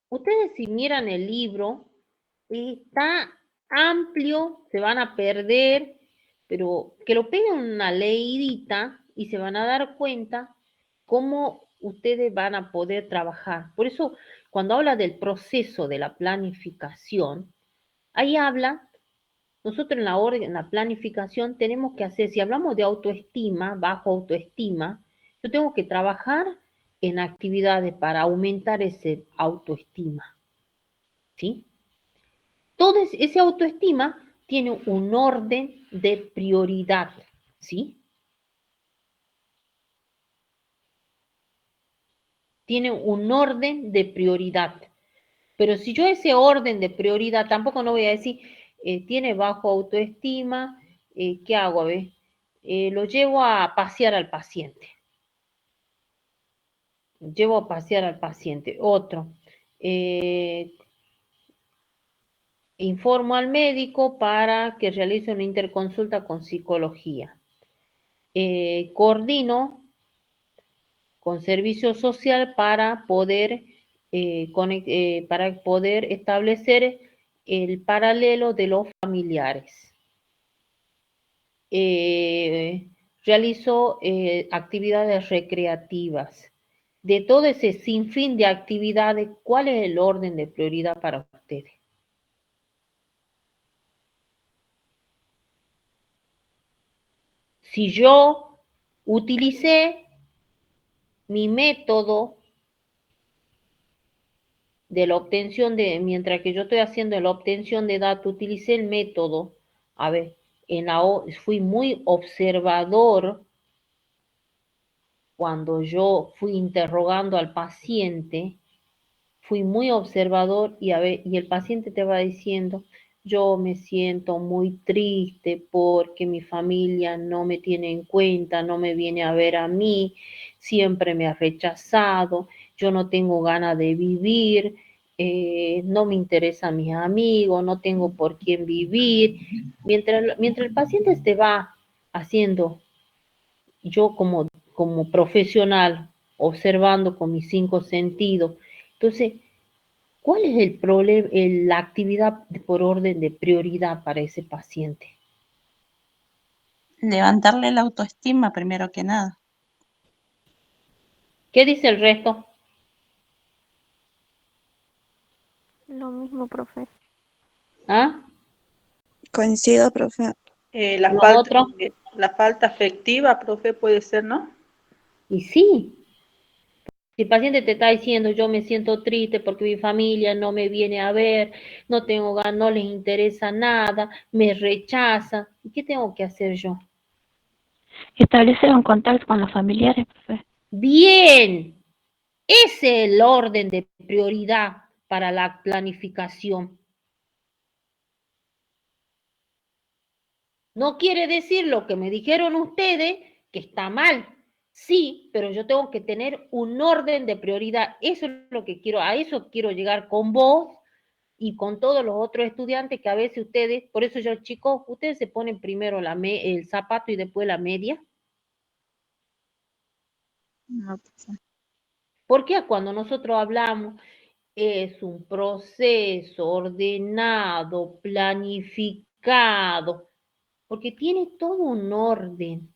Speaker 1: ustedes si miran el libro, está amplio, se van a perder, pero que lo peguen una leidita y se van a dar cuenta cómo ustedes van a poder trabajar. Por eso, cuando habla del proceso de la planificación, ahí habla, nosotros en la planificación tenemos que hacer, si hablamos de autoestima, bajo autoestima, yo tengo que trabajar en actividades para aumentar ese autoestima, ¿sí? Todo ese autoestima tiene un orden de prioridad, ¿sí? Tiene un orden de prioridad. Pero si yo ese orden de prioridad, tampoco no voy a decir, tiene bajo autoestima, ¿qué hago? A ver, lo llevo a pasear al paciente. Llevo a pasear al paciente. Otro. informo al médico para que realice una interconsulta con psicología. Coordino con servicio social para poder establecer el paralelo de los familiares. Realizo actividades recreativas. De todo ese sinfín de actividades, ¿cuál es el orden de prioridad para ustedes? Si yo utilicé mi método de la obtención mientras que yo estoy haciendo la obtención de datos, utilicé el método, a ver, fui muy observador cuando yo fui interrogando al paciente, fui muy observador y el paciente te va diciendo, yo me siento muy triste porque mi familia no me tiene en cuenta, no me viene a ver a mí, siempre me ha rechazado, yo no tengo ganas de vivir, no me interesan mis amigos, no tengo por quién vivir. Mientras el paciente te va haciendo, yo como profesional, observando con mis 5 sentidos, entonces, ¿cuál es el problema, la actividad por orden de prioridad para ese paciente?
Speaker 2: Levantarle la autoestima primero que nada.
Speaker 1: ¿Qué dice el resto?
Speaker 14: Lo mismo, profe.
Speaker 1: ¿Ah?
Speaker 16: Coincido, profe.
Speaker 1: ¿Lo otro?
Speaker 7: La falta afectiva, profe, puede ser, ¿no?
Speaker 1: Y sí. Si el paciente te está diciendo, yo me siento triste porque mi familia no me viene a ver, no tengo ganas, no les interesa nada, me rechaza, ¿y qué tengo que hacer yo?
Speaker 14: Establecer un contacto con los familiares, profe.
Speaker 1: Bien, ese es el orden de prioridad para la planificación. No quiere decir lo que me dijeron ustedes que está mal. Sí, pero yo tengo que tener un orden de prioridad. Eso es lo que quiero, a eso quiero llegar con vos y con todos los otros estudiantes que a veces ustedes, por eso yo, chicos, ustedes se ponen primero el zapato y después la media.
Speaker 16: No, profe.
Speaker 1: Porque cuando nosotros hablamos es un proceso ordenado, planificado, porque tiene todo un orden.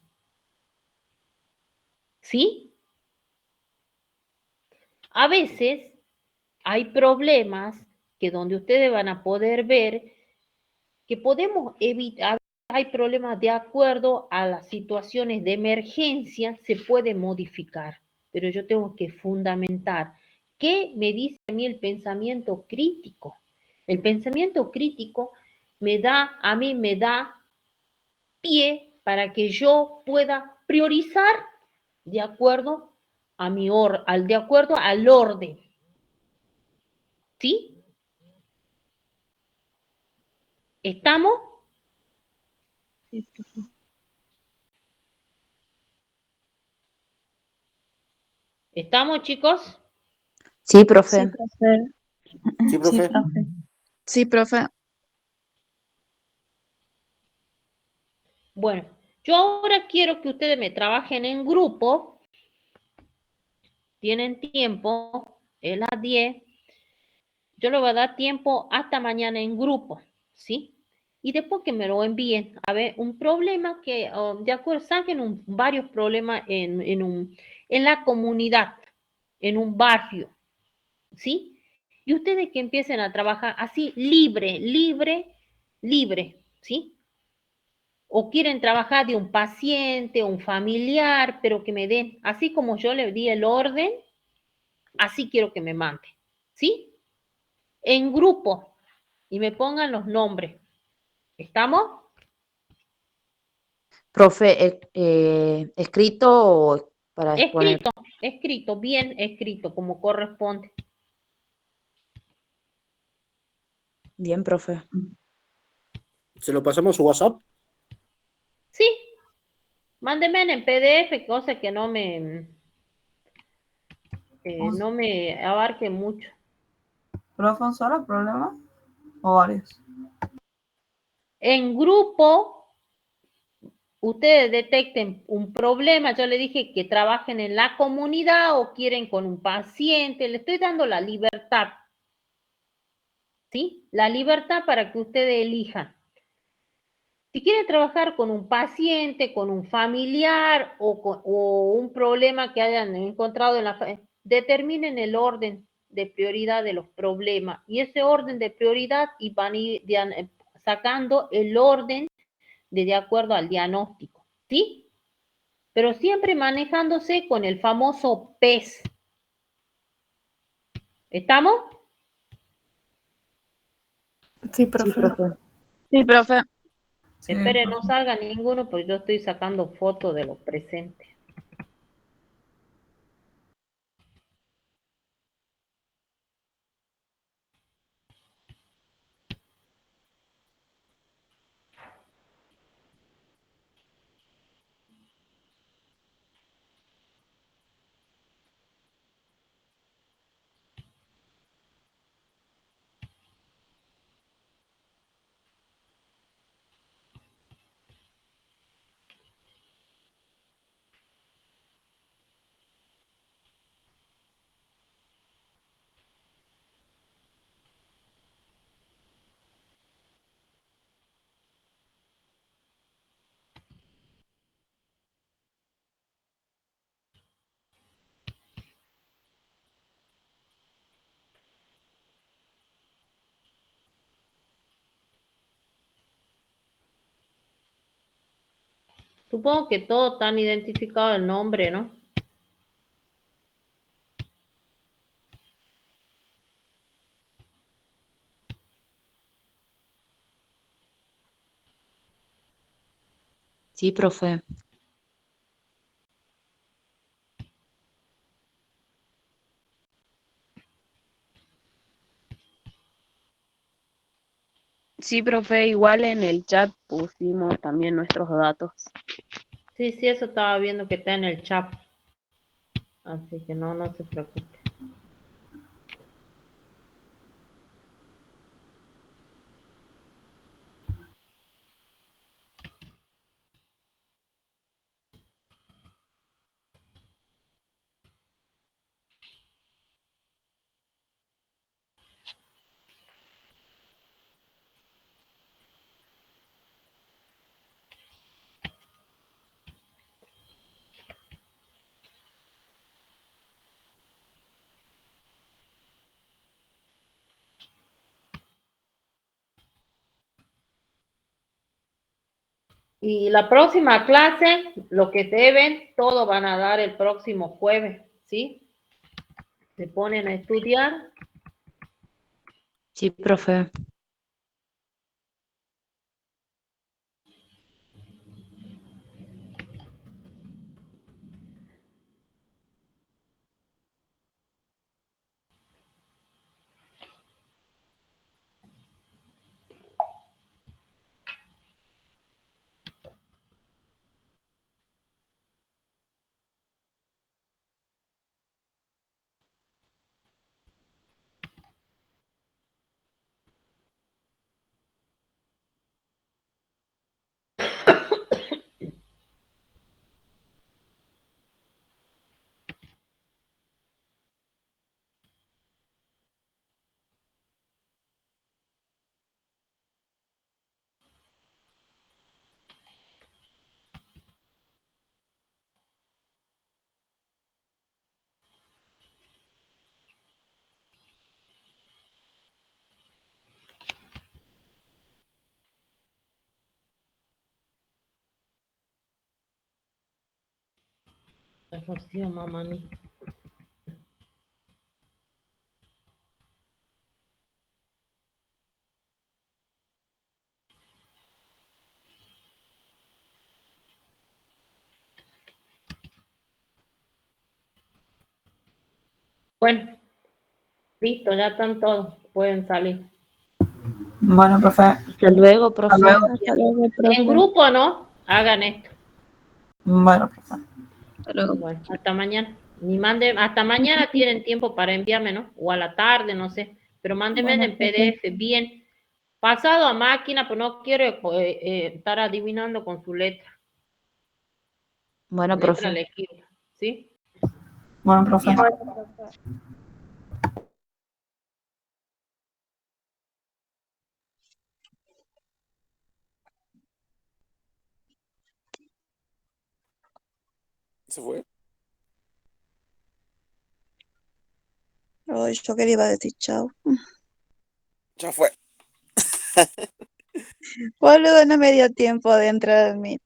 Speaker 1: ¿Sí? A veces hay problemas que donde ustedes van a poder ver que podemos evitar, hay problemas de acuerdo a las situaciones de emergencia, se puede modificar, pero yo tengo que fundamentar. ¿Qué me dice a mí el pensamiento crítico? El pensamiento crítico a mí me da pie para que yo pueda priorizar de acuerdo de acuerdo al orden. ¿Sí? ¿Estamos?
Speaker 16: Sí, profe.
Speaker 1: ¿Estamos, chicos?
Speaker 5: Sí, profe.
Speaker 16: Sí, profe.
Speaker 12: Sí, profe.
Speaker 2: Sí, profe.
Speaker 16: Sí, profe.
Speaker 1: Bueno, yo ahora quiero que ustedes me trabajen en grupo. Tienen tiempo, es las 10. Yo les voy a dar tiempo hasta mañana en grupo, ¿sí? Y después que me lo envíen, a ver, un problema que, de acuerdo, saquen varios problemas en la comunidad, en un barrio, ¿sí? Y ustedes que empiecen a trabajar así, libre, ¿sí? O quieren trabajar de un paciente, un familiar, pero que me den, así como yo le di el orden, así quiero que me manden, ¿sí? En grupo y me pongan los nombres. ¿Estamos?
Speaker 5: Profe, ¿escrito o para exponer?
Speaker 1: Escrito, bien escrito, como corresponde.
Speaker 5: Bien, profe.
Speaker 12: ¿Se lo pasamos a su WhatsApp?
Speaker 1: Sí, mándenme en PDF, cosa que no me abarque mucho.
Speaker 11: ¿Profe, un solo problema? o varios.
Speaker 1: En grupo, ustedes detecten un problema. Yo le dije que trabajen en la comunidad o quieren con un paciente. Le estoy dando la libertad. ¿Sí? La libertad para que ustedes elijan. Si quieren trabajar con un paciente, con un familiar o un problema que hayan encontrado en la familia, determinen el orden de prioridad de los problemas. Y ese orden de prioridad y van a ir sacando el orden de acuerdo al diagnóstico. ¿Sí? Pero siempre manejándose con el famoso PES. ¿Estamos?
Speaker 14: Sí, profe.
Speaker 16: Sí, profe.
Speaker 1: Espere, no salga ninguno, pues yo estoy sacando fotos de los presentes. Supongo que todos están identificados el nombre, ¿no?
Speaker 5: Sí, profe.
Speaker 3: Sí, profe, igual en el chat pusimos también nuestros datos.
Speaker 1: Sí, eso estaba viendo que está en el chat. Así que no se preocupe. Y la próxima clase, lo que deben, todo van a dar el próximo jueves, ¿sí? Se ponen a estudiar.
Speaker 5: Sí, profe. Rocío, mamá, Bueno, listo, ya están todos. Pueden salir.
Speaker 11: Bueno, profe.
Speaker 3: Hasta luego, profe.
Speaker 11: Hasta luego.
Speaker 3: Hasta luego, profe.
Speaker 1: En grupo, ¿no? Hagan esto.
Speaker 11: Bueno, profe.
Speaker 1: Bueno, hasta mañana. Hasta mañana tienen tiempo para enviarme, ¿no? O a la tarde, no sé. Pero mándenme
Speaker 16: Bueno,
Speaker 1: en PDF bien, Pasado a máquina, pero no quiero estar adivinando con su letra.
Speaker 5: Bueno,
Speaker 1: Letra
Speaker 5: profe.
Speaker 1: elegida, ¿sí?
Speaker 11: Bueno, profe.
Speaker 17: ¿Se fue?
Speaker 16: Ay, yo que le iba a decir chao.
Speaker 17: Ya fue.
Speaker 16: Boludo, no me dio tiempo de entrar al Meet.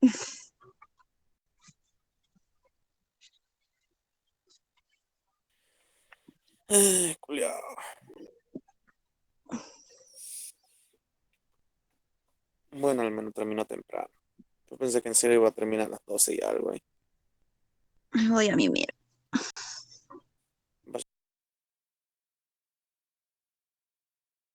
Speaker 17: Culiao. Bueno, al menos terminó temprano. Yo pensé que en serio iba a terminar a las 12 y algo.
Speaker 16: Voy a mimir.